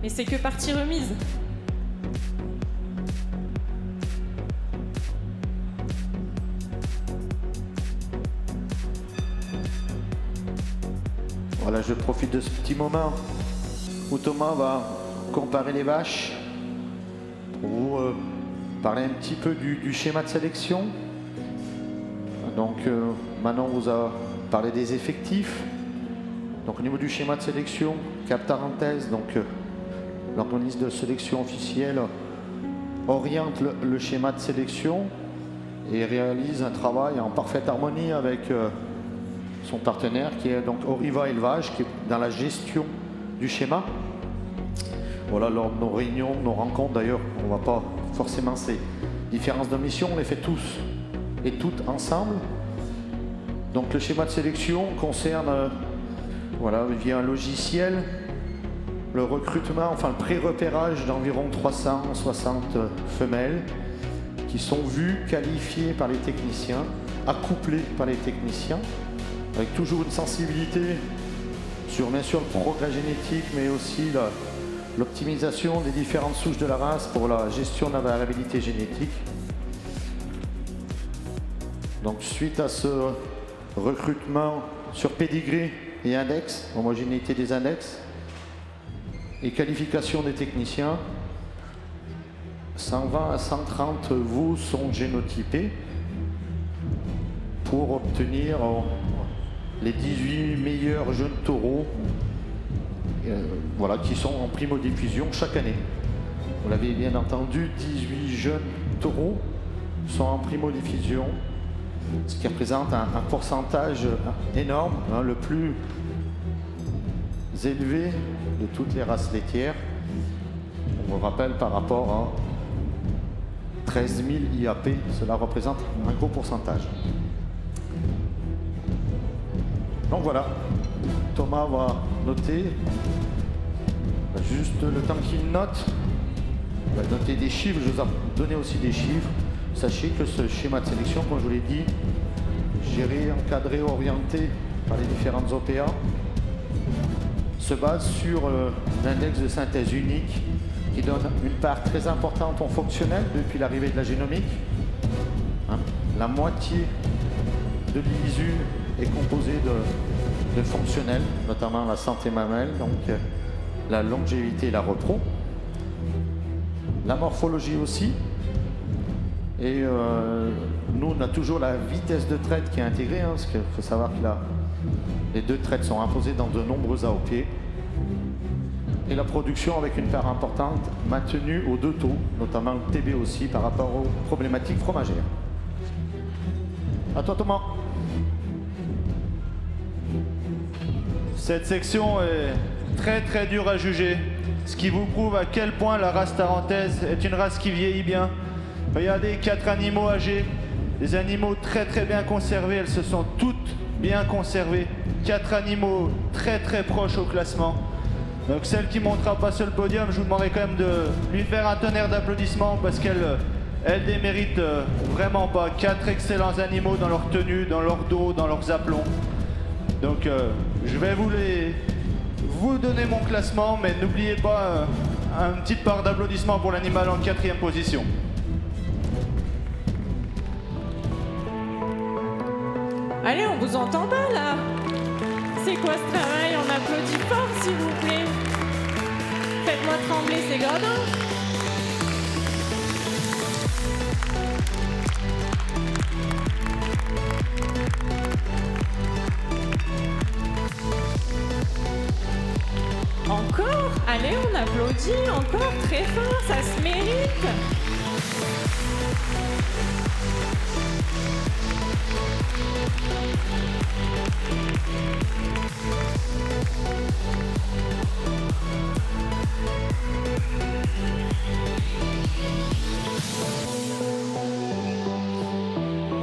Et c'est que partie remise. Voilà, je profite de ce petit moment où Thomas va comparer les vaches pour vous parler un petit peu du schéma de sélection. Donc Manon vous a parlé des effectifs. Donc au niveau du schéma de sélection, Cap Tarentaise, donc l'organisme de sélection officielle oriente le schéma de sélection et réalise un travail en parfaite harmonie avec son partenaire qui est donc Oriva Élevage, qui est dans la gestion du schéma. Voilà, lors de nos réunions, nos rencontres d'ailleurs, on ne va pas forcément ces différences de mission, on les fait tous et toutes ensemble. Donc le schéma de sélection concerne, voilà, via un logiciel, le recrutement, enfin le pré-repérage d'environ 360 femelles qui sont vues, qualifiées par les techniciens, accouplées par les techniciens, avec toujours une sensibilité sur bien sûr le progrès génétique, mais aussi l'optimisation des différentes souches de la race pour la gestion de la variabilité génétique. Donc suite à ce recrutement sur pédigré et index, homogénéité des index, et qualification des techniciens, 120 à 130 veaux sont génotypés pour obtenir les 18 meilleurs jeunes taureaux voilà, qui sont en primo-diffusion chaque année. Vous l'avez bien entendu, 18 jeunes taureaux sont en primo-diffusion, ce qui représente un pourcentage énorme, hein, le plus élevé de toutes les races laitières. On vous rappelle par rapport à 13 000 IAP, cela représente un gros pourcentage. Donc voilà, Thomas va noter, juste le temps qu'il note, il va noter des chiffres, je vous ai donné aussi des chiffres. Sachez que ce schéma de sélection, comme je vous l'ai dit, géré, encadré, orienté par les différentes OPA, se base sur l'index de synthèse unique qui donne une part très importante en fonctionnel depuis l'arrivée de la génomique. Hein, la moitié de l'ISU est composée de fonctionnels, notamment la santé mammaire, donc la longévité et la repro. La morphologie aussi. Et nous, on a toujours la vitesse de traite qui est intégrée, hein, parce qu'il faut savoir que les 2 traites sont imposées dans de nombreux AOP. Et la production avec une part importante maintenue aux 2 taux, notamment le TB aussi, par rapport aux problématiques fromagères. À toi, Thomas. Cette section est très dure à juger, ce qui vous prouve à quel point la race tarentaise est une race qui vieillit bien. Regardez, 4 animaux âgés, des animaux très bien conservés, elles se sont toutes bien conservées. 4 animaux très proches au classement. Donc celle qui ne montera pas sur le podium, je vous demanderai quand même de lui faire un tonnerre d'applaudissements parce qu'elle démérite vraiment pas. 4 excellents animaux dans leur tenue, dans leur dos, dans leurs aplombs. Donc je vais vous donner mon classement, mais n'oubliez pas une petite part d'applaudissements pour l'animal en 4e position. Allez, on vous entend pas là. C'est quoi ce travail? On applaudit fort, s'il vous plaît. Faites-moi trembler ces gredins. Encore? Allez, on applaudit encore très fort, ça se mérite.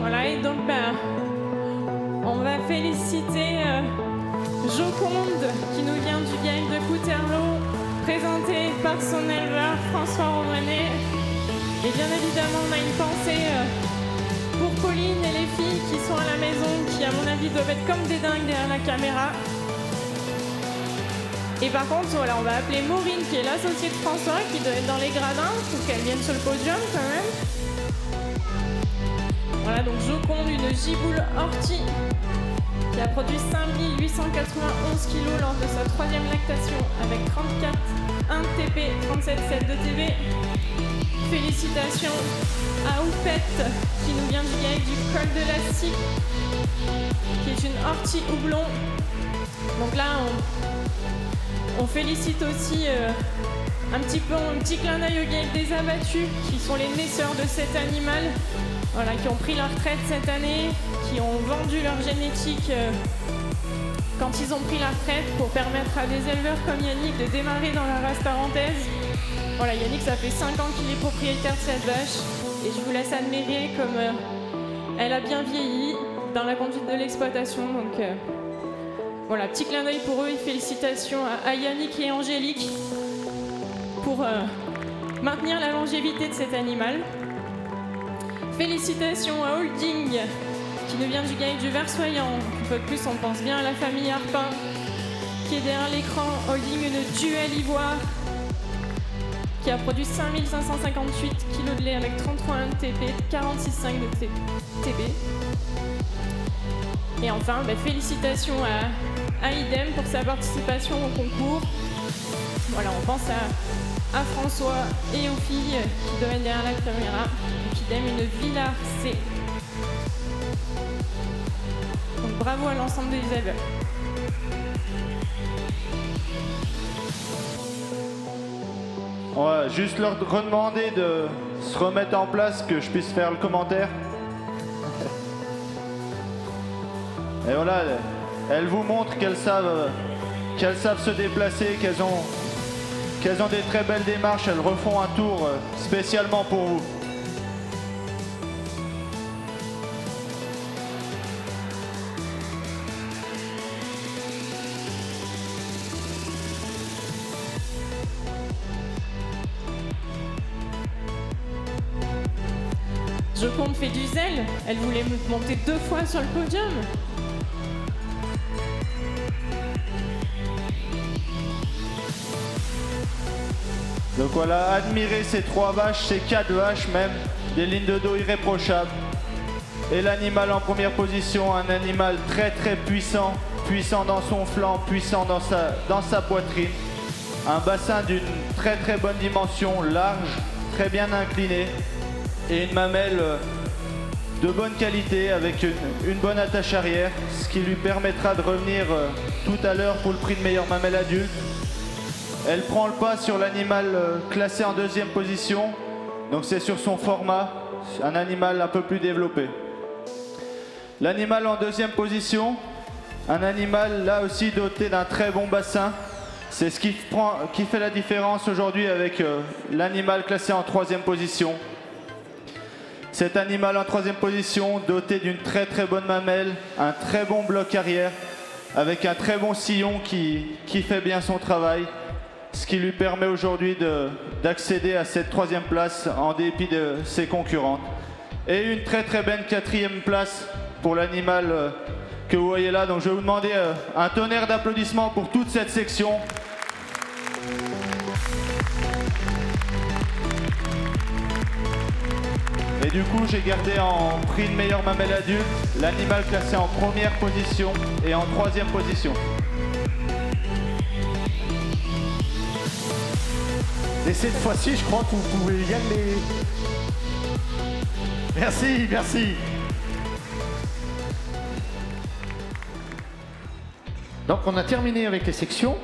Voilà, et donc on va féliciter Joconde qui nous vient du game de Couterlot, présenté par son éleveur François Romanet. Et bien évidemment, on a une pensée pour Pauline et les filles qui sont à la maison, qui à mon avis doivent être comme des dingues derrière la caméra. Et par contre, voilà, on va appeler Maureen, qui est l'associée de François, qui doit être dans les gradins, pour qu'elle vienne sur le podium quand même. Voilà, donc Joconde, une giboule ortie, qui a produit 5891 kg lors de sa 3e lactation, avec 34, 1 TP, 37,7 de TB. Félicitations à Oupette, qui nous vient du GAEC du col de la Scie, qui est une ortie houblon. Donc là, on félicite aussi un petit clin d'œil au GAEC des abattus, qui sont les naisseurs de cet animal, voilà, qui ont pris leur retraite cette année, qui ont vendu leur génétique quand ils ont pris la retraite pour permettre à des éleveurs comme Yannick de démarrer dans la race tarentaise. Voilà, Yannick, ça fait 5 ans qu'il est propriétaire de cette vache et je vous laisse admirer comme elle a bien vieilli dans la conduite de l'exploitation. Donc voilà, petit clin d'œil pour eux et félicitations à Yannick et Angélique pour maintenir la longévité de cet animal. Félicitations à Holding qui nous vient du GAEC du Versoyant. Une fois de plus, on pense bien à la famille Harpin qui est derrière l'écran. Holding, une duel ivoire qui a produit 5558 kg de lait avec 33 TP, 46,5 de TB. Et enfin, félicitations à Idem pour sa participation au concours. Voilà, on pense à François et aux filles qui doivent être derrière la caméra. Donc Idem, une Villard C. Donc bravo à l'ensemble des éleveurs. On va juste leur redemander de se remettre en place, que je puisse faire le commentaire. Et voilà, elles vous montrent qu'elles savent se déplacer, qu'elles ont des très belles démarches. Elles refont un tour spécialement pour vous. Joconde fait du zèle, elle voulait monter 2 fois sur le podium. Donc voilà, admirez ces 3 vaches, ces 4 vaches même, des lignes de dos irréprochables. Et l'animal en première position, un animal très très puissant, puissant dans son flanc, puissant dans sa poitrine. Un bassin d'une très très bonne dimension, large, très bien incliné. Et une mamelle de bonne qualité avec une bonne attache arrière, ce qui lui permettra de revenir tout à l'heure pour le prix de meilleure mamelle adulte. Elle prend le pas sur l'animal classé en 2e position, donc c'est sur son format, un animal un peu plus développé. L'animal en 2e position, un animal là aussi doté d'un très bon bassin. C'est ce qui fait la différence aujourd'hui avec l'animal classé en 3e position. Cet animal en 3e position, doté d'une très très bonne mamelle, un très bon bloc arrière, avec un très bon sillon qui fait bien son travail, ce qui lui permet aujourd'hui d'accéder à cette 3e place en dépit de ses concurrentes. Et une très très belle 4e place pour l'animal que vous voyez là. Donc je vais vous demander un tonnerre d'applaudissements pour toute cette section. Et du coup, j'ai gardé en prix de meilleure mamelle adulte l'animal classé en 1re position et en 3e position. Et cette fois-ci, je crois que vous pouvez y aller. Merci, merci. Donc on a terminé avec les sections.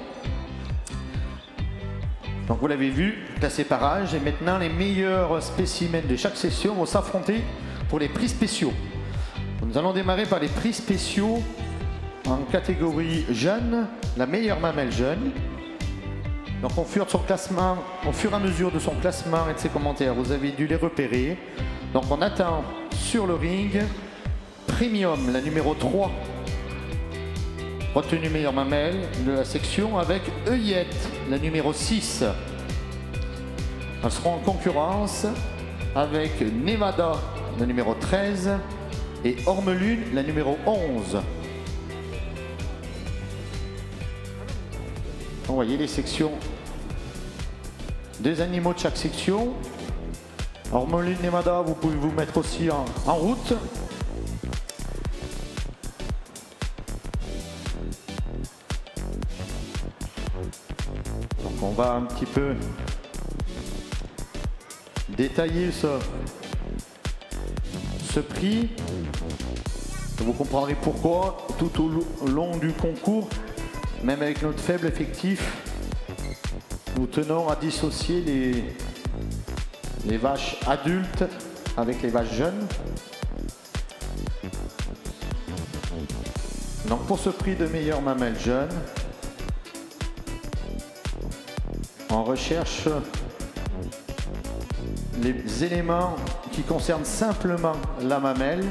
Donc vous l'avez vu, classé par âge. Et maintenant, les meilleurs spécimens de chaque section vont s'affronter pour les prix spéciaux. Nous allons démarrer par les prix spéciaux en catégorie jeune, la meilleure mamelle jeune. Donc au fur et à mesure de son classement et de ses commentaires, vous avez dû les repérer. Donc on attend sur le ring Premium, la numéro 3, retenue meilleure mamelle de la section, avec Œillette, la numéro 6. Elles seront en concurrence avec Nevada, la numéro 13, et Ormelune, la numéro 11. Vous voyez les sections des animaux de chaque section. Ormelune, Nevada, vous pouvez vous mettre aussi en route. Donc on va un petit peu détailler ce prix. Vous comprendrez pourquoi tout au long du concours. Même avec notre faible effectif, nous tenons à dissocier les vaches adultes avec les vaches jeunes. Donc pour ce prix de meilleure mamelle jeune, on recherche les éléments qui concernent simplement la mamelle,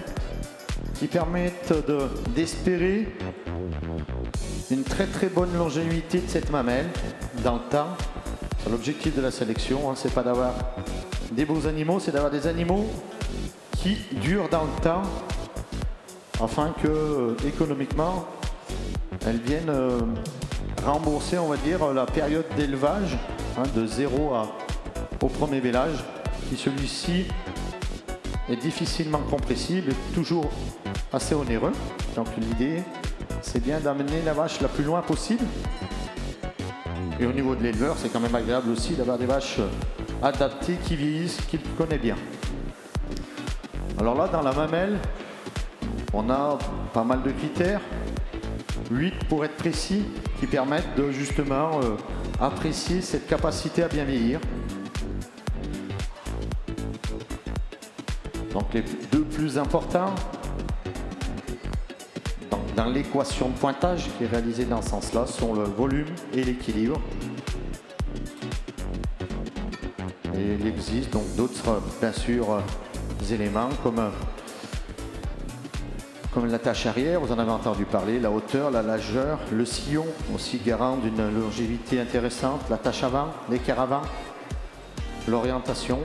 qui permettent d'espérer une très très bonne longévité de cette mamelle dans le temps. L'objectif de la sélection, hein, c'est pas d'avoir des beaux animaux, c'est d'avoir des animaux qui durent dans le temps, afin que économiquement elles viennent rembourser, on va dire, la période d'élevage, hein, de 0 au premier vélage, qui celui-ci est difficilement compressible et toujours assez onéreux. Donc l'idée, c'est bien d'amener la vache la plus loin possible. Et au niveau de l'éleveur, c'est quand même agréable aussi d'avoir des vaches adaptées, qui vieillissent, qu'il connaît bien. Alors là, dans la mamelle, on a pas mal de critères, 8 pour être précis, qui permettent de justement apprécier cette capacité à bien vieillir. Donc les deux plus importants, dans l'équation de pointage qui est réalisée dans ce sens-là, sont le volume et l'équilibre. Et il existe donc d'autres, bien sûr, éléments comme l'attache arrière, vous en avez entendu parler, la hauteur, la largeur, le sillon, aussi garant d'une longévité intéressante, l'attache avant, l'équerre avant, l'orientation.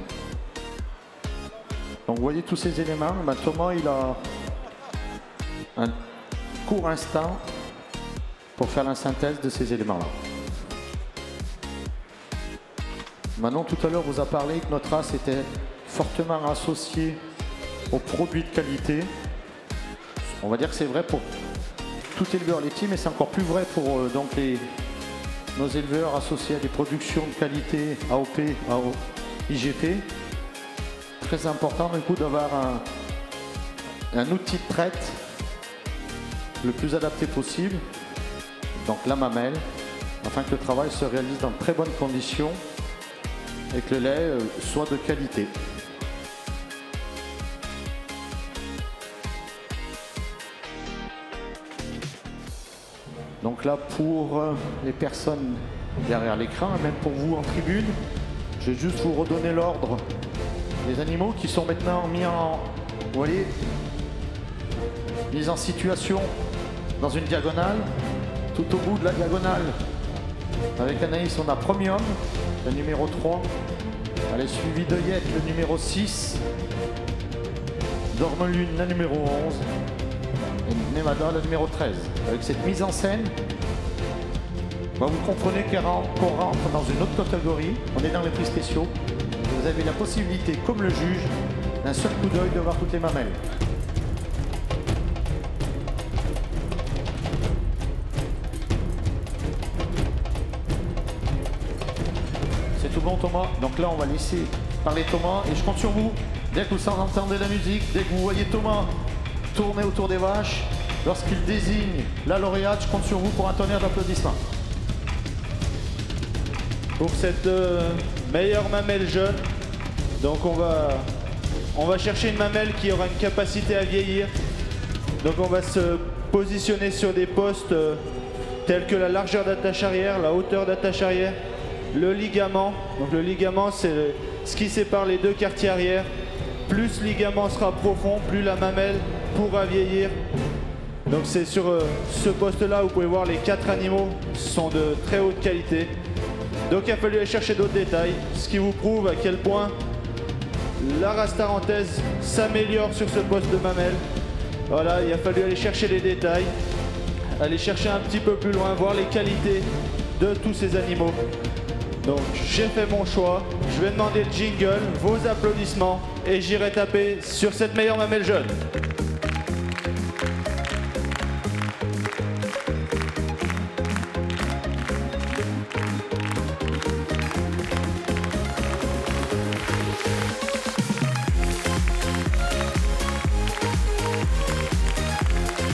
Donc vous voyez tous ces éléments. Ben, Thomas, il a un court instant pour faire la synthèse de ces éléments-là. Manon, tout à l'heure, vous a parlé que notre race était fortement associée aux produits de qualité. On va dire que c'est vrai pour tout éleveur laitier, mais c'est encore plus vrai pour donc nos éleveurs associés à des productions de qualité AOP, IGP. Très important du coup d'avoir un outil de traite le plus adapté possible, donc la mamelle, afin que le travail se réalise dans de très bonnes conditions et que le lait soit de qualité. Donc là, pour les personnes derrière l'écran, et même pour vous en tribune, je vais juste vous redonner l'ordre des animaux qui sont maintenant mis en, vous voyez, mis en situation dans une diagonale. Tout au bout de la diagonale, avec Anaïs, on a Premium, le numéro 3. Elle est suivie de Yet, le numéro 6. Dormelune, la numéro 11. Et Nevada, le numéro 13. Avec cette mise en scène, bah vous comprenez qu'on rentre dans une autre catégorie. On est dans les prix spéciaux. Vous avez la possibilité, comme le juge, d'un seul coup d'œil de voir toutes les mamelles. C'est tout bon, Thomas. Donc là, on va laisser parler Thomas et je compte sur vous. Dès que vous entendez la musique, dès que vous voyez Thomas tourner autour des vaches, lorsqu'il désigne la lauréate, je compte sur vous pour un tonnerre d'applaudissements. Pour cette meilleure mamelle jeune, donc on va chercher une mamelle qui aura une capacité à vieillir. Donc on va se positionner sur des postes tels que la largeur d'attache arrière, la hauteur d'attache arrière, le ligament. Donc le ligament, c'est ce qui sépare les deux quartiers arrière. Plus le ligament sera profond, plus la mamelle pourra vieillir. Donc c'est sur ce poste-là, vous pouvez voir les 4 animaux sont de très haute qualité. Donc il a fallu aller chercher d'autres détails, ce qui vous prouve à quel point la race tarentaise s'améliore sur ce poste de mamelle. Voilà, il a fallu aller chercher les détails, aller chercher un petit peu plus loin, voir les qualités de tous ces animaux. Donc j'ai fait mon choix, je vais demander le jingle, vos applaudissements et j'irai taper sur cette meilleure mamelle jeune.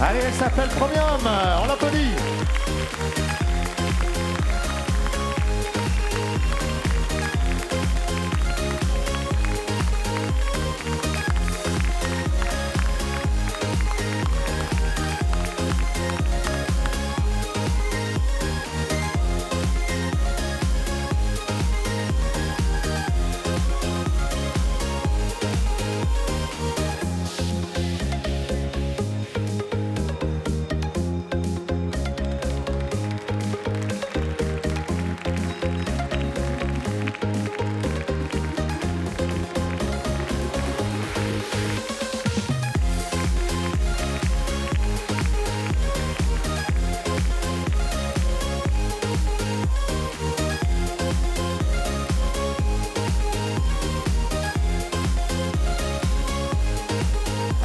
Allez, elle s'appelle Premium, on l'applaudit.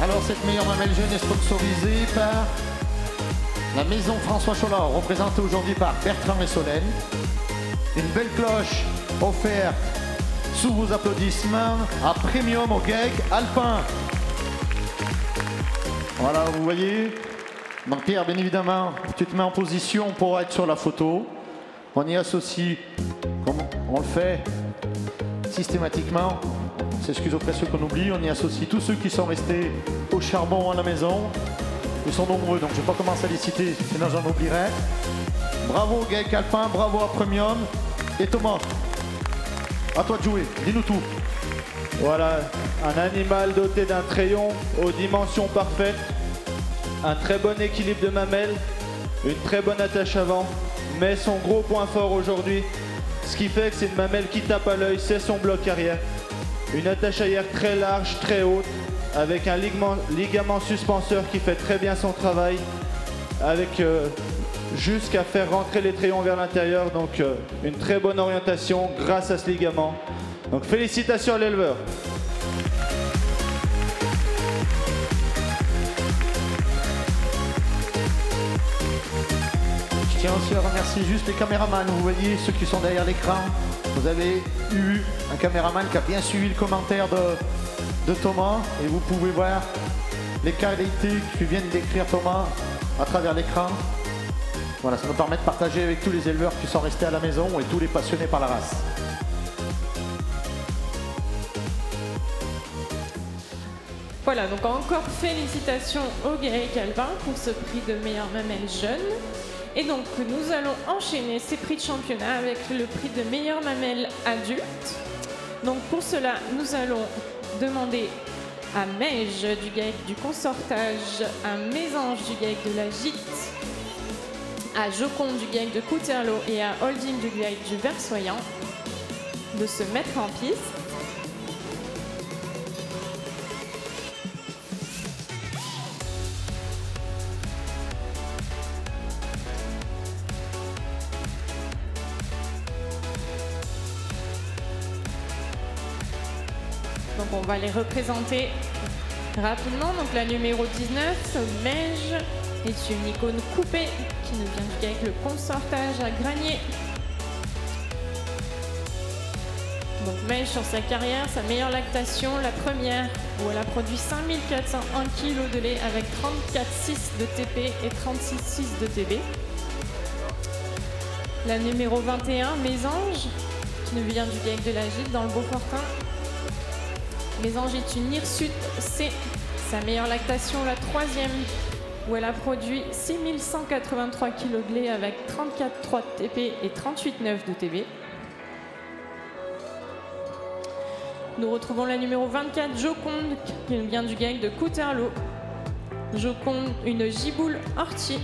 Alors cette meilleure mamelle jeune est sponsorisée par la maison François Cholard, représentée aujourd'hui par Bertrand et Solène. Une belle cloche offerte sous vos applaudissements à Premium au GEC Alpin. Voilà, vous voyez. Donc Pierre, bien évidemment, tu te mets en position pour être sur la photo. On y associe, comme on le fait systématiquement, s'excuse auprès de ceux qu'on oublie, on y associe tous ceux qui sont restés au charbon à la maison. Ils sont nombreux, donc je ne vais pas commencer à les citer, sinon j'en oublierai. Bravo GEC Alpin, bravo à Premium. Et Thomas, à toi de jouer, dis-nous tout. Voilà, un animal doté d'un crayon aux dimensions parfaites, un très bon équilibre de mamelles, une très bonne attache avant, mais son gros point fort aujourd'hui, ce qui fait que c'est une mamelle qui tape à l'œil, c'est son bloc arrière. Une attache arrière très large, très haute, avec un ligament suspenseur qui fait très bien son travail, avec jusqu'à faire rentrer les trayons vers l'intérieur. Donc une très bonne orientation grâce à ce ligament. Donc félicitations à l'éleveur. Je tiens aussi à remercier juste les caméramans. Vous voyez ceux qui sont derrière l'écran. Vous avez eu un caméraman qui a bien suivi le commentaire de Thomas et vous pouvez voir les qualités que vient d'écrire Thomas à travers l'écran. Voilà, ça nous permet de partager avec tous les éleveurs qui sont restés à la maison et tous les passionnés par la race. Voilà, donc encore félicitations au Gaël Calvin pour ce prix de meilleure mamelle jeune. Et donc nous allons enchaîner ces prix de championnat avec le prix de meilleure mamelle adulte. Donc pour cela, nous allons demander à Meige du GAEC du Consortage, à Mésange du GAEC de la Gîte, à Joconde du GAEC de Couterlot et à Holding du GAEC du Versoyant de se mettre en piste. Donc on va les représenter rapidement. Donc la numéro 19, Meige, est une icône coupée qui nous vient du GAEC le Consortage à Granier. Donc Meige sur sa carrière, sa meilleure lactation, la première où elle a produit 5401 kg de lait avec 34,6 de TP et 36,6 de TB. La numéro 21, Mésange, qui nous vient du GAEC de la Gîte dans le Beaufortin. Mésange est une hirsute C, sa meilleure lactation, la troisième, où elle a produit 6183 kg de lait avec 34,3 de TP et 38,9 de TB. Nous retrouvons la numéro 24, Joconde, qui vient du GAEC de Couterlot. Joconde, une giboule Orti.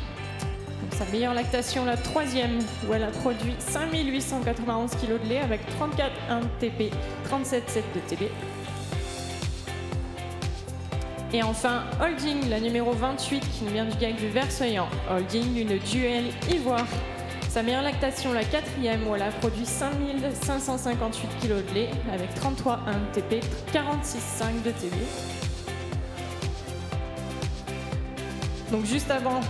Sa meilleure lactation, la troisième, où elle a produit 5891 kg de lait avec 34,1 de TP, 37,7 de TB. Et enfin, Holding, la numéro 28, qui nous vient du GAEC du Versoyant. Holding, une duel ivoire. Sa meilleure lactation, la quatrième, où elle a produit 5558 kg de lait avec 33,1 de TP, 46,5 de TB. Donc juste avant,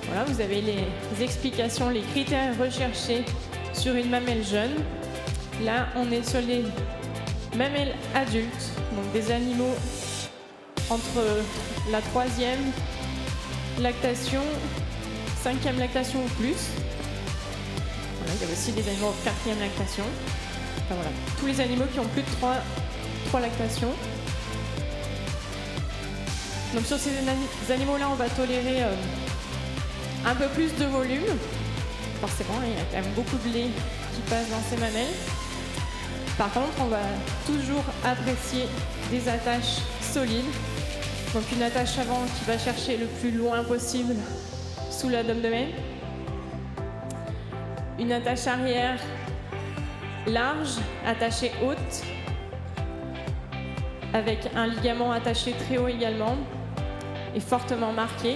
voilà, vous avez les explications, les critères recherchés sur une mamelle jeune. Là, on est sur les mamelles adultes, donc des animaux entre la troisième lactation, cinquième lactation ou plus. Voilà, il y a aussi des animaux en quatrième lactation. Enfin, voilà, tous les animaux qui ont plus de 3 lactations. Donc sur ces animaux-là, on va tolérer un peu plus de volume. Forcément, il y a quand même beaucoup de lait qui passe dans ces mamelles. Par contre, on va toujours apprécier des attaches solides. Donc une attache avant qui va chercher le plus loin possible sous l'abdomen. Une attache arrière large, attachée haute, avec un ligament attaché très haut également et fortement marqué.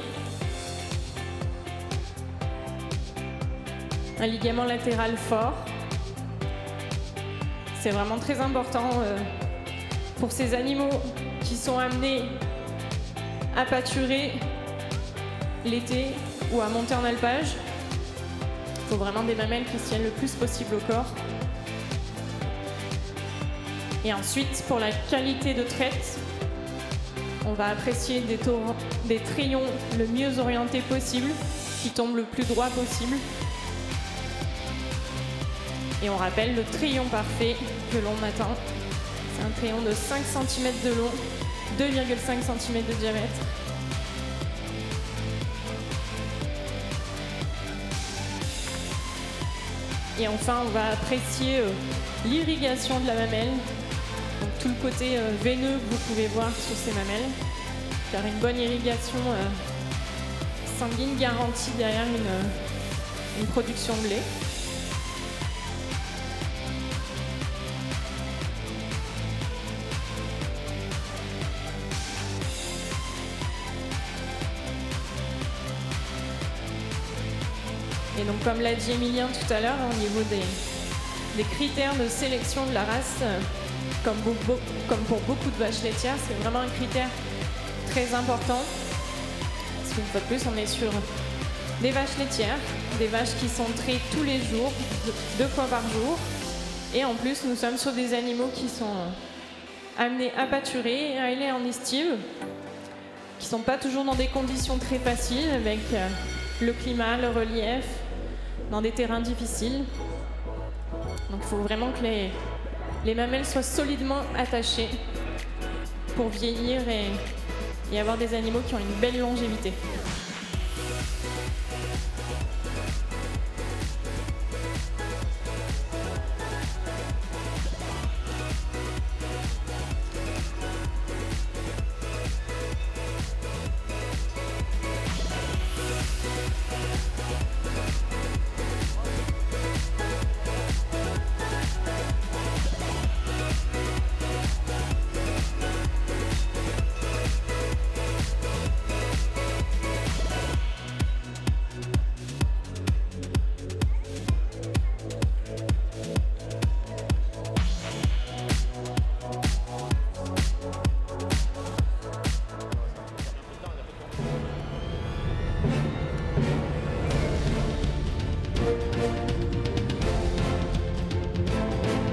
Un ligament latéral fort. C'est vraiment très important pour ces animaux qui sont amenés à pâturer l'été ou à monter en alpage. Il faut vraiment des mamelles qui se tiennent le plus possible au corps. Et ensuite, pour la qualité de traite, on va apprécier des trayons le mieux orientés possible, qui tombent le plus droit possible. Et on rappelle le trayon parfait que l'on attend. C'est un trayon de 5 cm de long, 2,5 cm de diamètre. Et enfin, on va apprécier l'irrigation de la mamelle. Donc, tout le côté veineux que vous pouvez voir sur ces mamelles. Car une bonne irrigation sanguine garantit derrière une production de lait. Et donc comme l'a dit Emilien tout à l'heure, au niveau des critères de sélection de la race, comme pour beaucoup de vaches laitières, c'est vraiment un critère très important. Parce qu'une fois de plus, on est sur des vaches laitières, des vaches qui sont traitées tous les jours, 2 fois par jour. Et en plus, nous sommes sur des animaux qui sont amenés à pâturer et à aller en estive, qui ne sont pas toujours dans des conditions très faciles, avec le climat, le relief, dans des terrains difficiles. Donc il faut vraiment que les mamelles soient solidement attachées pour vieillir et avoir des animaux qui ont une belle longévité.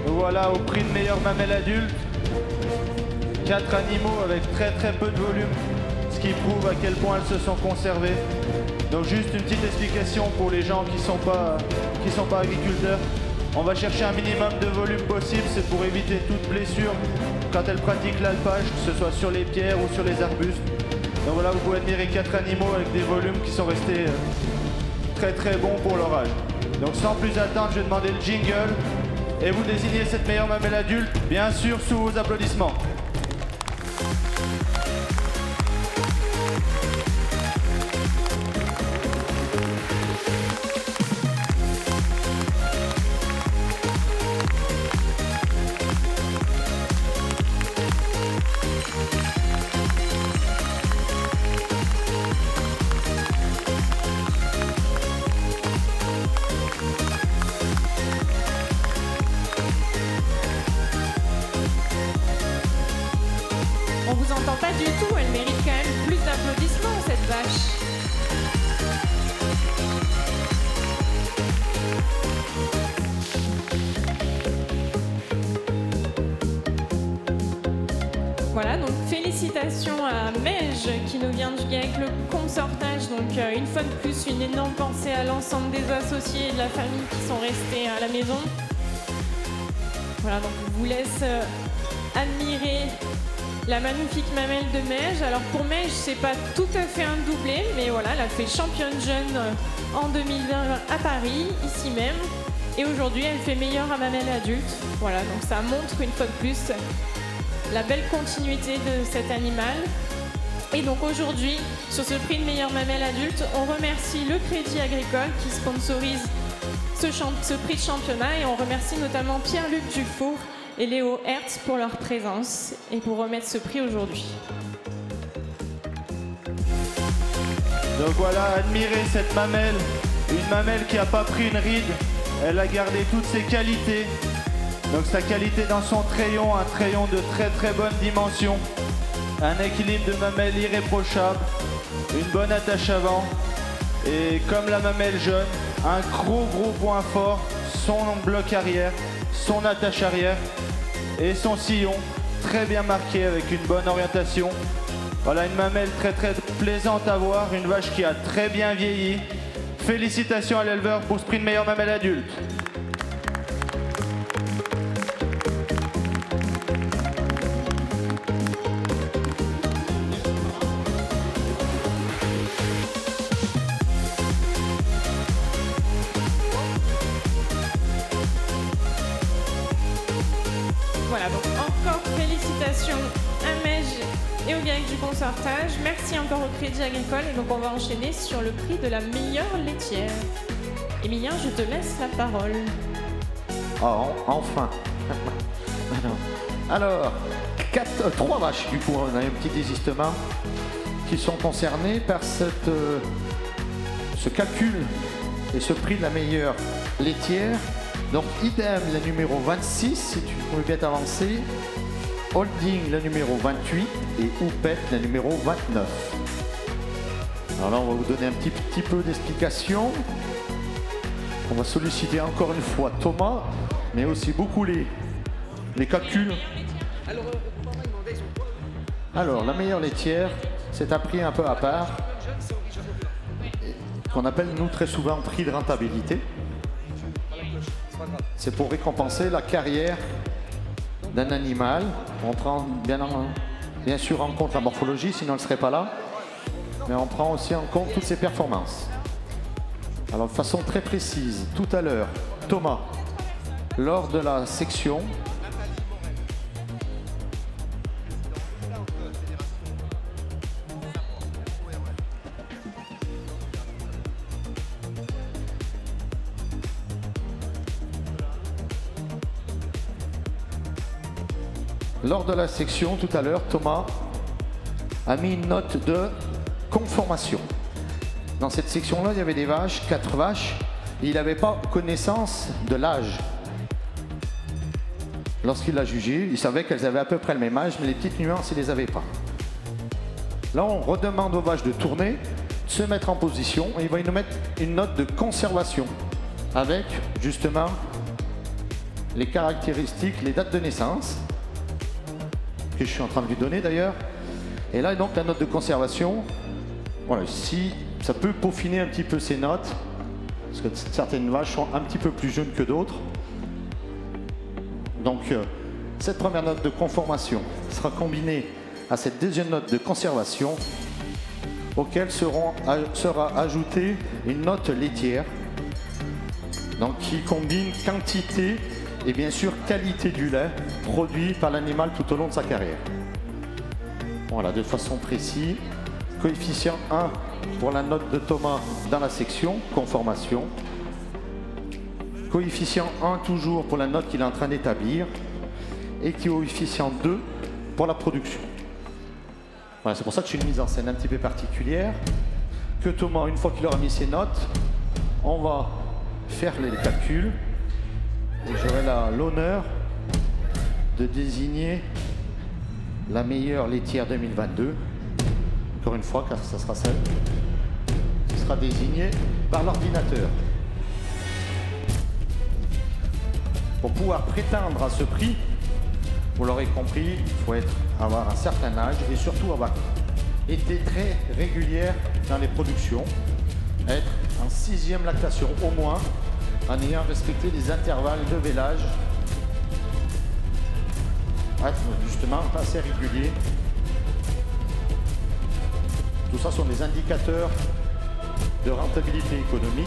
Voilà, au prix de meilleure mamelle adulte, 4 animaux avec très peu de volume, ce qui prouve à quel point elles se sont conservées. Donc juste une petite explication pour les gens qui sont pas agriculteurs. On va chercher un minimum de volume possible, c'est pour éviter toute blessure quand elles pratiquent l'alpage, que ce soit sur les pierres ou sur les arbustes. Donc voilà, vous pouvez admirer 4 animaux avec des volumes qui sont restés très bons pour leur âge. Donc sans plus attendre, je vais demander le jingle. Et vous désignez cette meilleure mamelle adulte, bien sûr, sous vos applaudissements. On vous entend pas du tout, elle mérite quand même plus d'applaudissements, cette vache. Voilà, donc félicitations à Meige qui nous vient du avec le consortage. Donc une fois de plus, une énorme pensée à l'ensemble des associés et de la famille qui sont restés à la maison. Voilà, donc je vous laisse admirer la magnifique mamelle de Meige. Alors pour Meige, c'est pas tout à fait un doublé, mais voilà, elle a fait championne jeune en 2020 à Paris, ici même. Et aujourd'hui, elle fait meilleure à mamelle adulte. Voilà, donc ça montre une fois de plus la belle continuité de cet animal. Et donc aujourd'hui, sur ce prix de meilleure mamelle adulte, on remercie le Crédit Agricole qui sponsorise ce prix de championnat, et on remercie notamment Pierre-Luc Dufour et Léo Hertz pour leur présence et pour remettre ce prix aujourd'hui. Donc voilà, admirez cette mamelle, une mamelle qui n'a pas pris une ride, elle a gardé toutes ses qualités. Donc sa qualité dans son treillon, un treillon de très bonne dimension, un équilibre de mamelle irréprochable, une bonne attache avant, et comme la mamelle jeune, un gros point fort, son bloc arrière, son attache arrière et son sillon très bien marqué avec une bonne orientation. Voilà, une mamelle très plaisante à voir, une vache qui a très bien vieilli. Félicitations à l'éleveur pour ce prix de meilleure mamelle adulte. Voilà, donc encore félicitations à Meige et au GAEC du consortage. Merci encore au Crédit Agricole. Et donc on va enchaîner sur le prix de la meilleure laitière. Emilien, je te laisse la parole. Oh, enfin. Alors, 3 vaches, du coup, on a un petit désistement, qui sont concernées par ce calcul et ce prix de la meilleure laitière. Donc idem le numéro 26, si tu peux bien t'avancer. Holding le numéro 28 et Oupet le numéro 29. Alors là, on va vous donner un petit peu d'explication. On va solliciter encore une fois Thomas, mais aussi beaucoup les calculs. Alors, la meilleure laitière, c'est un prix un peu à part, qu'on appelle nous très souvent prix de rentabilité. C'est pour récompenser la carrière d'un animal. On prend bien sûr en compte la morphologie, sinon elle ne serait pas là. Mais on prend aussi en compte toutes ses performances. Alors de façon très précise, tout à l'heure, Thomas, lors de la section, tout à l'heure, Thomas a mis une note de conformation. Dans cette section-là, il y avait des vaches, 4 vaches, et il n'avait pas connaissance de l'âge. Lorsqu'il l'a jugé, il savait qu'elles avaient à peu près le même âge, mais les petites nuances, il ne les avait pas. Là, on redemande aux vaches de tourner, de se mettre en position, et il va nous mettre une note de conservation, avec justement les caractéristiques, les dates de naissance, que je suis en train de lui donner d'ailleurs. Et là, donc, la note de conservation, voilà, si ça peut peaufiner un petit peu ces notes, parce que certaines vaches sont un petit peu plus jeunes que d'autres. Donc, cette première note de conformation sera combinée à cette deuxième note de conservation, auquel sera ajoutée une note laitière, donc qui combine quantité et bien sûr qualité du lait produit par l'animal tout au long de sa carrière. Voilà, de façon précise. Coefficient 1 pour la note de Thomas dans la section conformation. Coefficient 1 toujours pour la note qu'il est en train d'établir. Et coefficient 2 pour la production. Voilà, c'est pour ça que je suis une mise en scène un petit peu particulière. Que Thomas, une fois qu'il aura mis ses notes, on va faire les calculs. Et j'aurai l'honneur de désigner la meilleure laitière 2022. Encore une fois, car ça sera celle qui sera désignée par l'ordinateur. Pour pouvoir prétendre à ce prix, vous l'aurez compris, il faut avoir un certain âge et surtout avoir été très régulière dans les productions, être en 6e lactation au moins, en ayant respecté les intervalles de vélage, être justement assez régulier. Tout ça sont des indicateurs de rentabilité économique.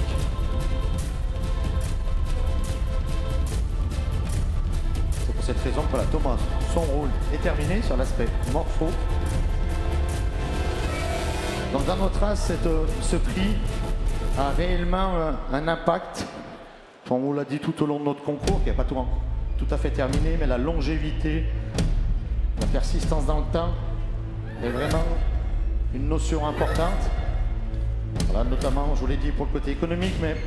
C'est pour cette raison que voilà, Thomas, son rôle est terminé sur l'aspect morpho. Donc dans notre race, ce prix a réellement un impact. On vous l'a dit tout au long de notre concours, qui n'est pas tout à fait terminé, mais la longévité, la persistance dans le temps est vraiment une notion importante. Voilà, notamment, je vous l'ai dit pour le côté économique, mais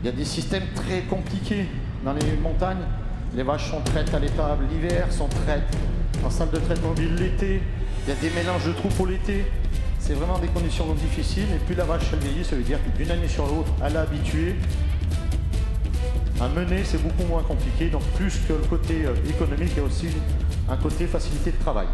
il y a des systèmes très compliqués dans les montagnes. Les vaches sont traites à l'étable l'hiver, sont traites en salle de traite mobile l'été. Il y a des mélanges de troupeaux l'été. C'est vraiment des conditions difficiles. Et puis la vache, elle vieillit, ça veut dire que d'une année sur l'autre, elle est habituée. À mener, c'est beaucoup moins compliqué. Donc plus que le côté économique, il y a aussi un côté facilité de travail.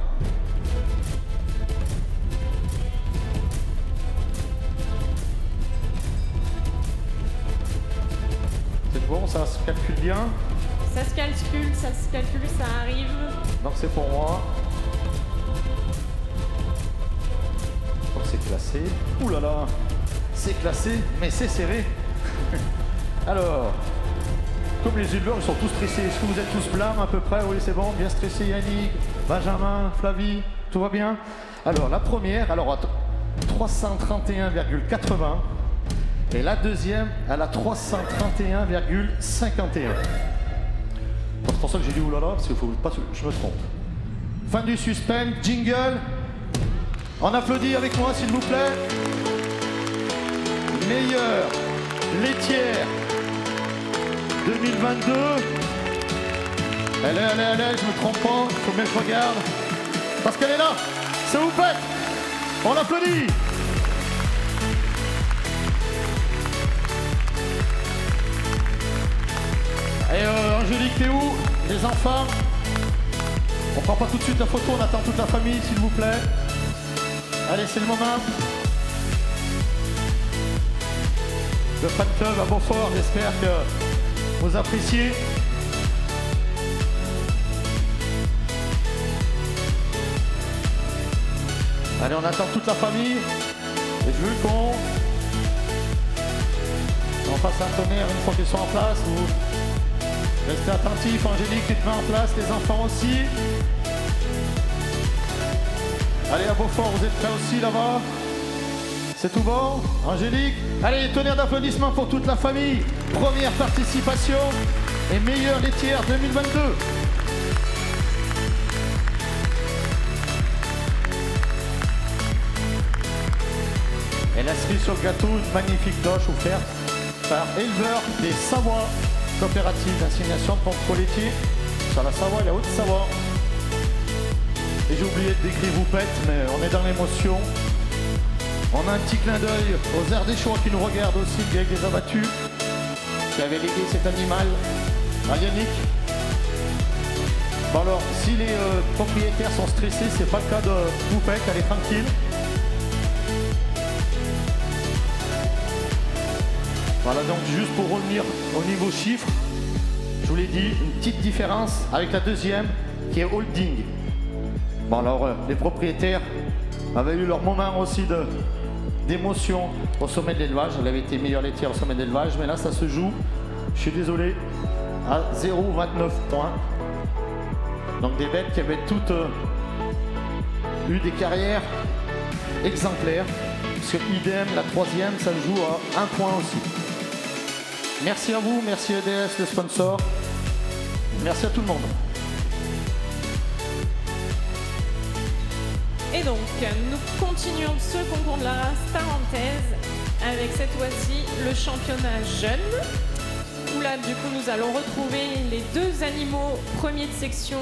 C'est bon, ça se calcule bien? Ça se calcule, ça arrive. Donc c'est pour moi. Donc c'est classé. Ouh là là, c'est classé, mais c'est serré. Alors, comme les éleveurs, ils sont tous stressés. Est-ce que vous êtes tous blancs à peu près? Oui, c'est bon, bien stressé. Yannick, Benjamin, Flavie, tout va bien? Alors, la première, alors à 331,80. Et la deuxième, elle a 331,51. C'est pour ça que j'ai dit oulala, parce qu'il ne faut pas que je me trompe. Fin du suspense, jingle. On applaudit avec moi, s'il vous plaît. Meilleure laitière 2022. Elle est, je me trompe pas, il faut bien que je regarde. Parce qu'elle est là, c'est Houppette. On l'applaudit. Et Angélique, t'es où? Les enfants? On prend pas tout de suite la photo, on attend toute la famille, s'il vous plaît. Allez, c'est le moment. Le fan club à Beaufort, j'espère que vous appréciez. Allez, on attend toute la famille. Et je veux qu'on fasse un tonnerre une fois qu'ils sont en place. Vous restez attentifs. Angélique, tu te mets en place. Les enfants aussi. Allez, à Beaufort, vous êtes prêts aussi là-bas? C'est tout bon? Angélique? Allez, tonnerre d'applaudissements pour toute la famille. Première participation et meilleure laitière 2022. Et la cerise sur le gâteau, une magnifique cloche offerte par éleveur des Savoie, coopérative d'assignation de contrôle laitier sur la Savoie et la Haute-Savoie. Et j'ai oublié de décrire Houppette, mais on est dans l'émotion. On a un petit clin d'œil aux Ardéchois qui nous regardent aussi, avec les abattus, qui avaient légué cet animal à Yannick. Bon alors, si les propriétaires sont stressés, c'est pas le cas de Houppette, elle est tranquille. Voilà, donc juste pour revenir au niveau chiffre, je vous l'ai dit, une petite différence avec la deuxième qui est holding. Bon alors, les propriétaires avaient eu leur moment aussi d'émotion au sommet de l'élevage. Elle avait été meilleure laitière au sommet de l'élevage, mais là ça se joue, je suis désolé, à 0,29 points. Donc des bêtes qui avaient toutes eu des carrières exemplaires, parce que idem, la troisième, ça se joue à 1 point aussi. Merci à vous, merci EDS, le sponsor. Merci à tout le monde. Et donc, nous continuons ce concours de la race tarentaise avec cette fois-ci le championnat jeune. Où là, du coup, nous allons retrouver les deux animaux premiers de section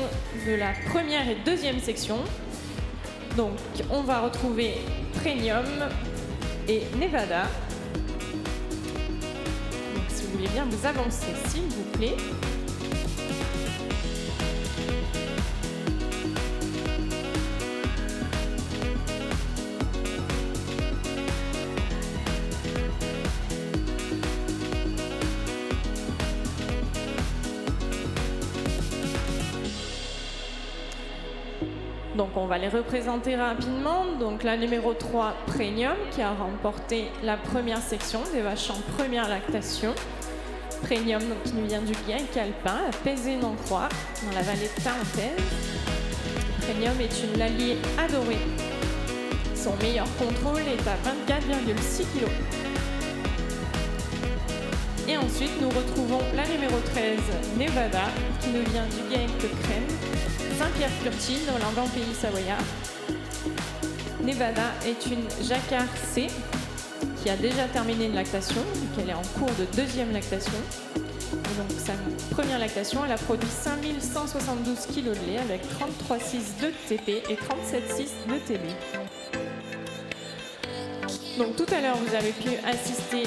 de la première et deuxième section. Donc, on va retrouver Premium et Nevada. Donc, si vous voulez bien vous avancer, s'il vous plaît. Donc on va les représenter rapidement. Donc la numéro 3, Premium, qui a remporté la première section des vaches en première lactation. Premium, donc, qui nous vient du GIEC Alpin, à Pézé-Nancroix, dans la vallée de Tarentaise. Premium est une lalie adorée. Son meilleur contrôle est à 24,6 kg. Et ensuite, nous retrouvons la numéro 13, Nevada, qui nous vient du GIEC de Crème, Saint-Pierre-Curtine, dans l'Andin pays savoyard. Nevada est une jacquard C qui a déjà terminé une lactation, donc elle est en cours de deuxième lactation. Et donc sa première lactation, elle a produit 5172 kg de lait avec 33,6 de TP et 37,6 de TB. Donc tout à l'heure, vous avez pu assister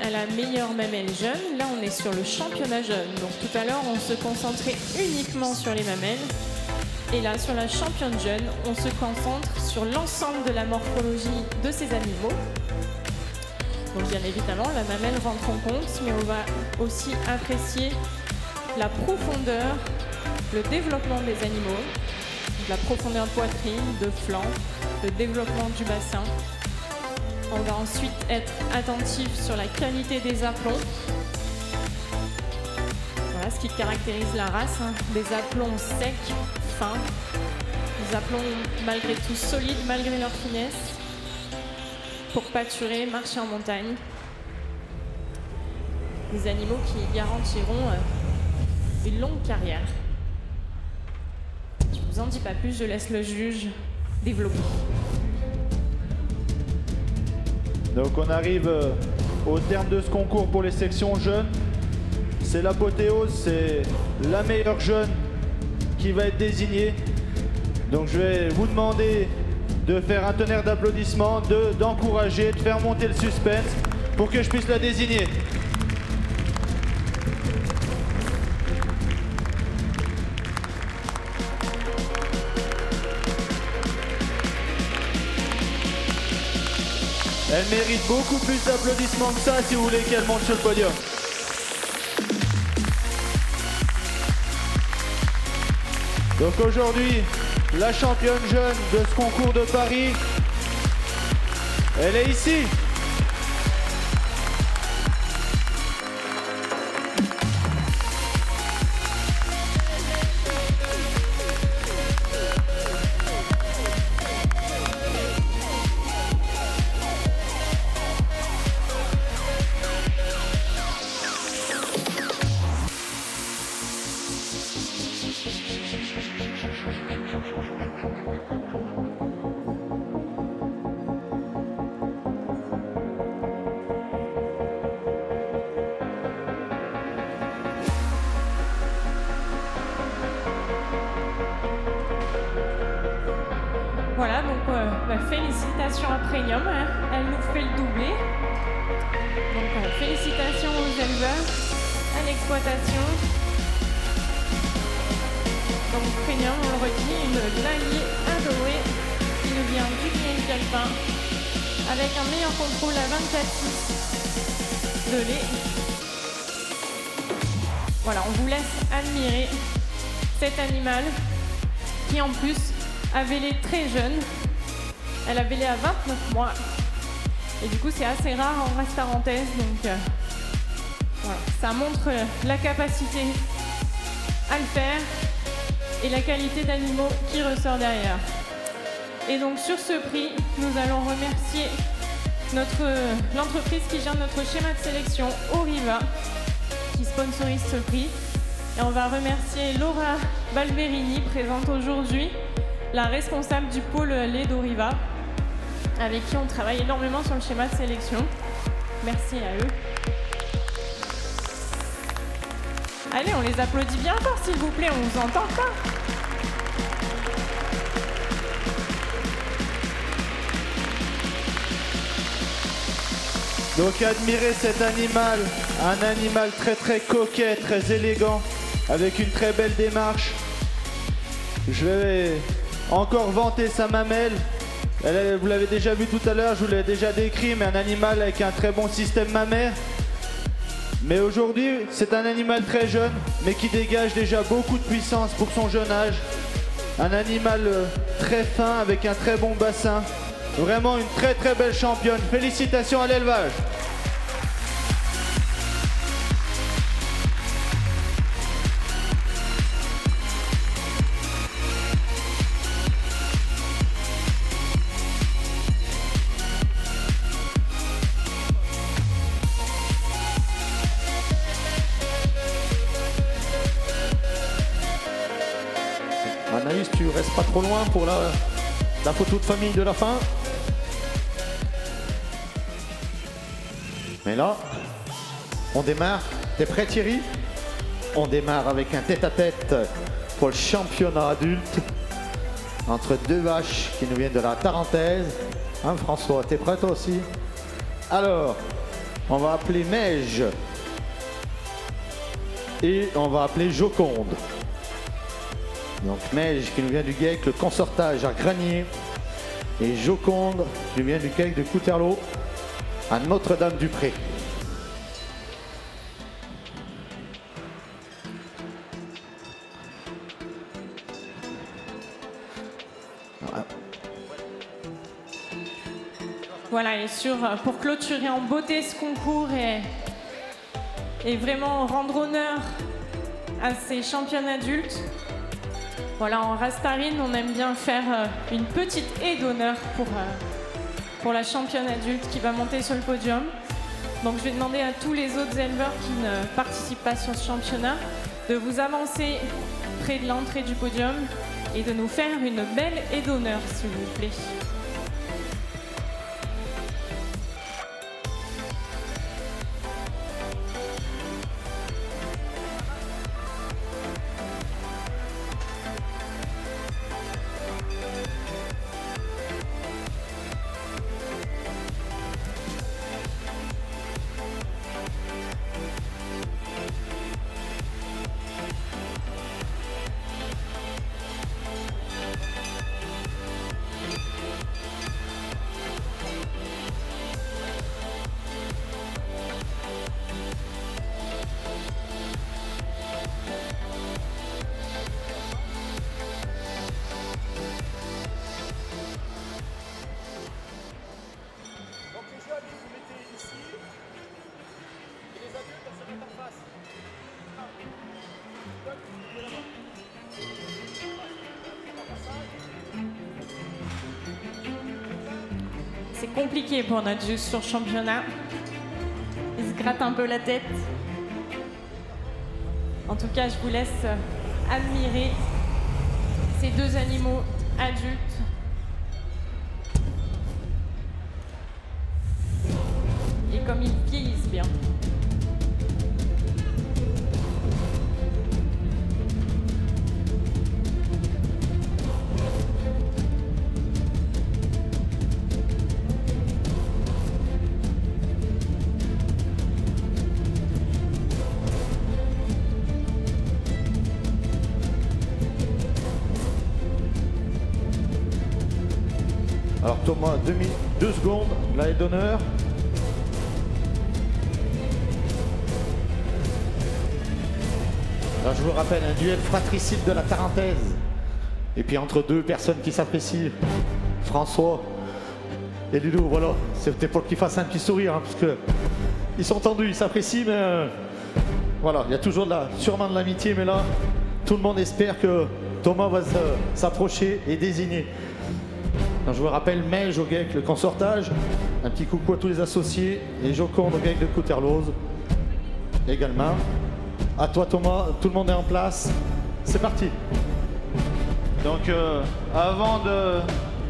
à la meilleure mamelle jeune. Là, on est sur le championnat jeune. Donc tout à l'heure, on se concentrait uniquement sur les mamelles. Et là, sur la championne jeune, on se concentre sur l'ensemble de la morphologie de ces animaux. Donc bien évidemment, la mamelle rentre en compte, mais on va aussi apprécier la profondeur, le développement des animaux, la profondeur de poitrine, de flanc, le développement du bassin. On va ensuite être attentif sur la qualité des aplombs. Voilà ce qui caractérise la race, hein. Des aplombs secs, fins, des aplombs malgré tout solides, malgré leur finesse, pour pâturer, marcher en montagne. Des animaux qui garantiront une longue carrière. Je ne vous en dis pas plus, je laisse le juge développer. Donc on arrive au terme de ce concours pour les sections jeunes. C'est l'apothéose, c'est la meilleure jeune qui va être désignée. Donc je vais vous demander de faire un tonnerre d'applaudissements, d'encourager, de faire monter le suspense pour que je puisse la désigner. Elle mérite beaucoup plus d'applaudissements que ça si vous voulez qu'elle monte sur le podium. Donc aujourd'hui, la championne jeune de ce concours de Paris, elle est ici. Voilà, donc félicitations à Premium, hein. Elle nous fait le doublé. Donc félicitations aux éleveurs, à l'exploitation. Donc Premium, on le redit, une lalie adorée qui nous vient du Guinée-Galpin avec un meilleur contrôle à 24,6 de lait. Voilà, on vous laisse admirer cet animal qui en plus avait lait très jeune. Elle avait lait à 29 mois. Et du coup, c'est assez rare en race tarentaise. Donc, voilà. Ça montre la capacité à le faire et la qualité d'animaux qui ressort derrière. Et donc, sur ce prix, nous allons remercier l'entreprise qui gère notre schéma de sélection, Oriva, qui sponsorise ce prix. Et on va remercier Laura Balverini, présente aujourd'hui, la responsable du pôle lait d'Oriva, avec qui on travaille énormément sur le schéma de sélection. Merci à eux. Allez, on les applaudit bien fort, s'il vous plaît, on vous entend pas. Donc admirez cet animal, un animal très très coquet, très élégant, avec une très belle démarche. Je vais encore vanter sa mamelle. Vous l'avez déjà vu tout à l'heure, je vous l'ai déjà décrit, mais un animal avec un très bon système mammaire. Mais aujourd'hui, c'est un animal très jeune, mais qui dégage déjà beaucoup de puissance pour son jeune âge. Un animal très fin, avec un très bon bassin. Vraiment une très très belle championne. Félicitations à l'élevage. Anaïs, tu restes pas trop loin pour la photo de famille de la fin. Mais là, on démarre. T'es prêt, Thierry? On démarre avec un tête-à-tête pour le championnat adulte entre deux vaches qui nous viennent de la Tarentaise. Hein, François, t'es prêt toi aussi? Alors, on va appeler Meige et on va appeler Joconde. Donc Meige qui nous vient du GEC, le consortage à Granier, et Joconde qui nous vient du GEC de Couterlot à Notre-Dame-du-Pré. Voilà, et pour clôturer en beauté ce concours et vraiment rendre honneur à ces championnes adultes, voilà, en race tarine, on aime bien faire une petite haie d'honneur pour la championne adulte qui va monter sur le podium. Donc je vais demander à tous les autres éleveurs qui ne participent pas sur ce championnat de vous avancer près de l'entrée du podium et de nous faire une belle haie d'honneur, s'il vous plaît. c'est compliqué pour notre juge sur championnat. Il se gratte un peu la tête. En tout cas, je vous laisse admirer ces deux animaux adultes. Et comme ils vieillissent bien. Alors Thomas, 2 secondes, la haie d'honneur. Alors je vous rappelle, un duel fratricide de la Tarentaise. Et puis entre deux personnes qui s'apprécient, François et Ludo, voilà. C'était pour qu'ils fassent un petit sourire, hein, parce que ils sont tendus, ils s'apprécient, mais voilà, il y a toujours sûrement de l'amitié, mais là, tout le monde espère que Thomas va s'approcher et désigner. Alors, je vous rappelle, Melge au GEC, le consortage. Un petit coucou à tous les associés. Et Joconde au GEC de Couterlose également. À toi Thomas, tout le monde est en place. C'est parti. Donc avant de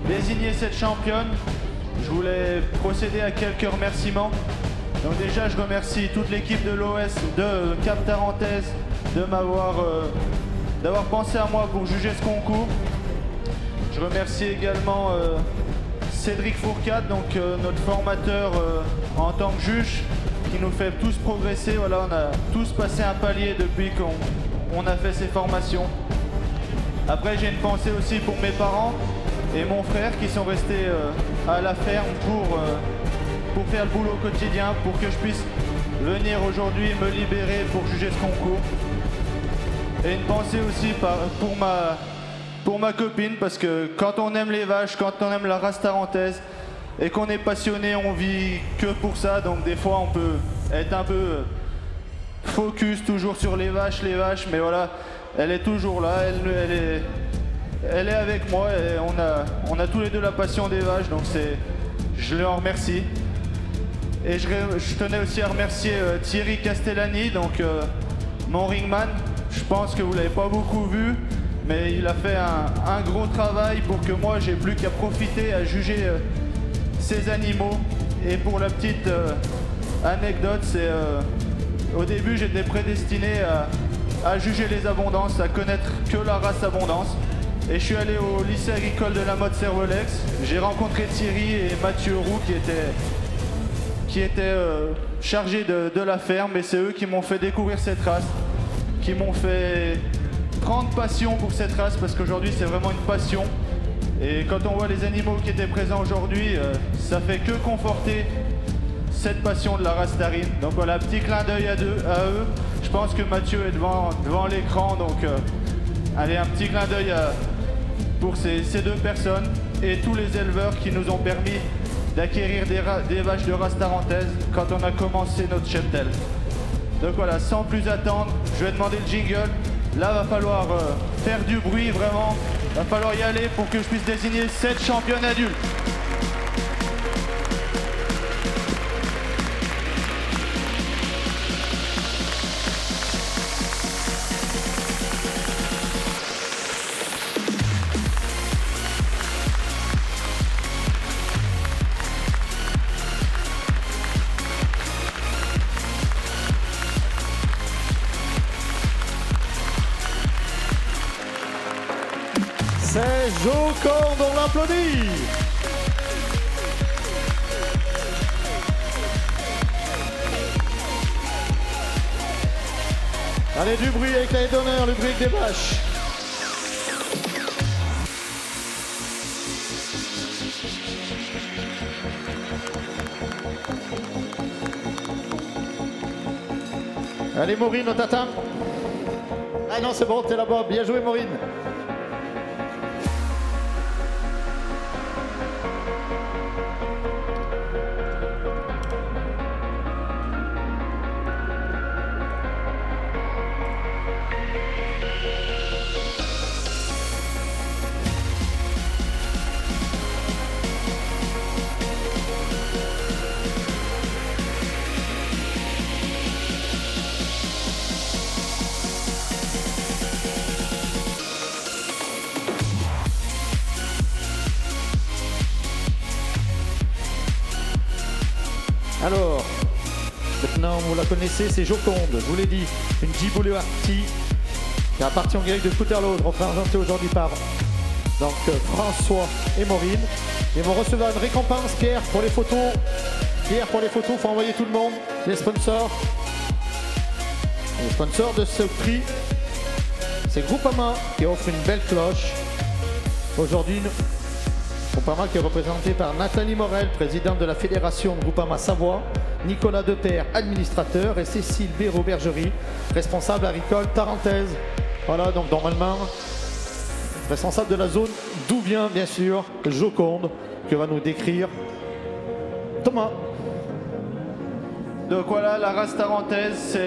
désigner cette championne, je voulais procéder à quelques remerciements. Donc déjà, je remercie toute l'équipe de l'OS de Cap Tarentaise d'avoir pensé à moi pour juger ce concours. Je remercie également Cédric Fourcade, donc notre formateur en tant que juge, qui nous fait tous progresser. Voilà, on a tous passé un palier depuis qu'on a fait ces formations. Après, j'ai une pensée aussi pour mes parents et mon frère qui sont restés à la ferme pour faire le boulot quotidien, pour que je puisse venir aujourd'hui me libérer pour juger ce concours. Et une pensée aussi pour ma copine, parce que quand on aime les vaches, quand on aime la race tarentaise et qu'on est passionné, on vit que pour ça. Donc des fois on peut être un peu focus toujours sur les vaches, mais voilà, elle est toujours là, elle est avec moi et on a tous les deux la passion des vaches, donc je le remercie. Et je tenais aussi à remercier Thierry Castellani, donc mon ringman. Je pense que vous l'avez pas beaucoup vu, mais il a fait un gros travail pour que moi j'ai plus qu'à profiter à juger ces animaux. Et pour la petite anecdote, c'est au début j'étais prédestiné à juger les abondances, à connaître que la race abondance. Et je suis allé au lycée agricole de la Motte Servolex. J'ai rencontré Thierry et Mathieu Roux qui étaient chargés de la ferme, et c'est eux qui m'ont fait découvrir cette race, qui m'ont fait prendre passion pour cette race, parce qu'aujourd'hui c'est vraiment une passion. Et quand on voit les animaux qui étaient présents aujourd'hui, ça fait que conforter cette passion de la race tarine. Donc voilà, petit clin d'œil à eux. Je pense que Mathieu est devant l'écran, donc allez, un petit clin d'œil pour ces deux personnes et tous les éleveurs qui nous ont permis d'acquérir des vaches de race tarentaise quand on a commencé notre cheptel. Donc voilà, sans plus attendre, je vais demander le jingle. Là, va falloir faire du bruit, vraiment. Va falloir y aller pour que je puisse désigner cette championne adulte. C'est Joconde, on l'applaudit. Allez, du bruit avec la haie d'honneur, le bruit avec des vaches. Allez Maureen, on t'attend. Ah non, c'est bon, t'es là-bas. Bien joué Maureen. Alors, maintenant vous la connaissez, c'est Joconde, je vous l'ai dit, une Djibouti qui appartient au grec de Couterlot, représentée aujourd'hui par donc, François et Maureen. Ils vont recevoir une récompense, Pierre, pour les photos. Pierre, pour les photos, il faut envoyer tout le monde, les sponsors. Les sponsors de ce prix, c'est Groupama qui offre une belle cloche. Aujourd'hui, Groupama qui est représenté par Nathalie Morel, présidente de la fédération Groupama Savoie, Nicolas Depère, administrateur, et Cécile Béraud-Bergerie, responsable agricole tarentaise. Voilà, donc normalement, responsable de la zone d'où vient bien sûr Joconde, que va nous décrire Thomas. Donc voilà, la race tarentaise,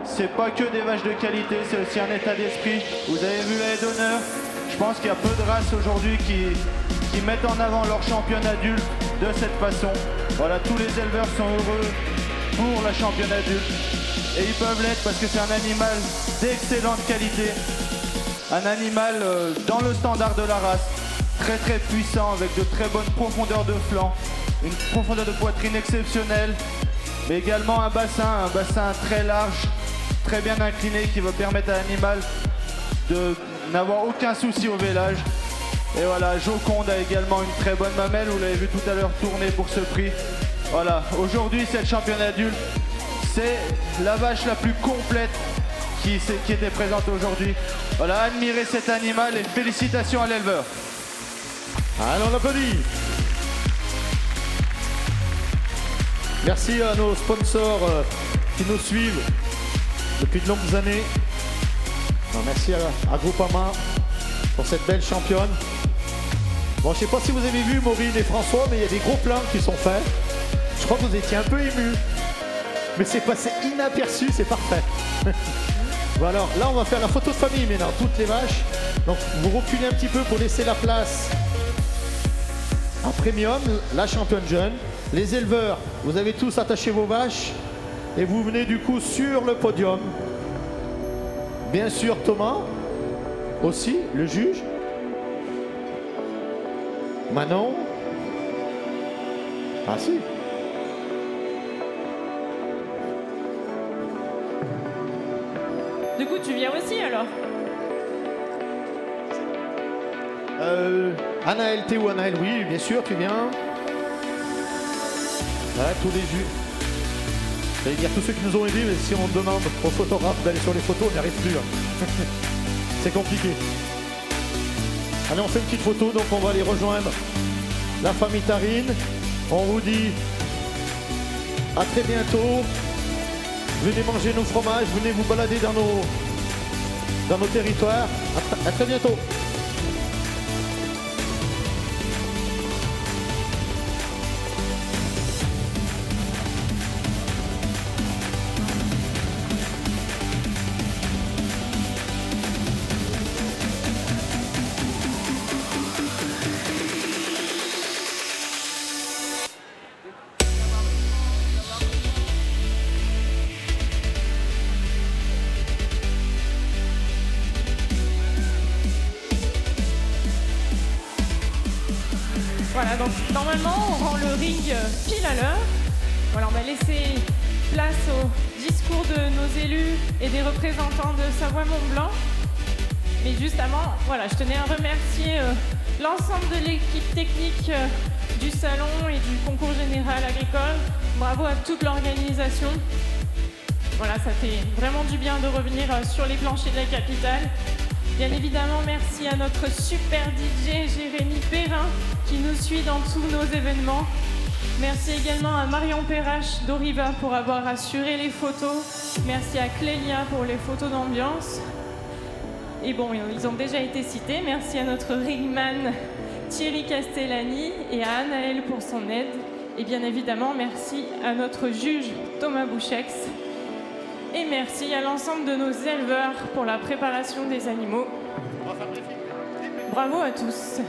c'est pas que des vaches de qualité, c'est aussi un état d'esprit. Vous avez vu la haie d'honneur. Je pense qu'il y a peu de races aujourd'hui qui mettent en avant leur championne adulte de cette façon. Voilà, tous les éleveurs sont heureux pour la championne adulte. Et ils peuvent l'être parce que c'est un animal d'excellente qualité. Un animal dans le standard de la race. Très très puissant avec de très bonnes profondeurs de flanc. Une profondeur de poitrine exceptionnelle. Mais également un bassin très large, très bien incliné qui va permettre à l'animal de n'avoir aucun souci au vélage. Et voilà, Joconde a également une très bonne mamelle, vous l'avez vu tout à l'heure tourner pour ce prix. Voilà, aujourd'hui cette championne adulte, c'est la vache la plus complète qui était présente aujourd'hui. Voilà, admirez cet animal et félicitations à l'éleveur. Allez, on applaudit. Merci à nos sponsors qui nous suivent depuis de longues années. Alors, merci à Groupama pour cette belle championne. Bon, je ne sais pas si vous avez vu Maureen et François, mais il y a des gros plans qui sont faits. Je crois que vous étiez un peu émus. Mais c'est passé inaperçu, c'est parfait. Bon, alors là, on va faire la photo de famille maintenant, toutes les vaches. Donc vous reculez un petit peu pour laisser la place à Premium, la championne jeune. Les éleveurs, vous avez tous attaché vos vaches et vous venez du coup sur le podium. Bien sûr Thomas, aussi le juge. Manon. Ah si. Du coup, tu viens aussi alors? Anaël, Théo, Anaël, oui, bien sûr, tu viens. Voilà, tous les jus. J'allais dire tous ceux qui nous ont aidés, mais si on demande aux photographes d'aller sur les photos, on n'y arrive plus. Hein. C'est compliqué. Allez, on fait une petite photo, donc on va aller rejoindre la famille Tarine. On vous dit à très bientôt. Venez manger nos fromages, venez vous balader dans nos territoires. À très bientôt. Voilà, donc normalement on rend le ring pile à l'heure. Voilà, on va laisser place au discours de nos élus et des représentants de Savoie-Mont-Blanc. Mais juste avant, voilà, je tenais à remercier l'ensemble de l'équipe technique du salon et du concours général agricole. Bravo à toute l'organisation. Voilà, ça fait vraiment du bien de revenir sur les planchers de la capitale. Bien évidemment, merci à notre super DJ Jérémy Perrin qui nous suit dans tous nos événements. Merci également à Marion Perrache d'Oriva pour avoir assuré les photos. Merci à Clélia pour les photos d'ambiance. Et bon, ils ont déjà été cités. Merci à notre ringman Thierry Castellani et à Anaël pour son aide. Et bien évidemment, merci à notre juge Thomas Bouchex. Et merci à l'ensemble de nos éleveurs pour la préparation des animaux. Bravo à tous.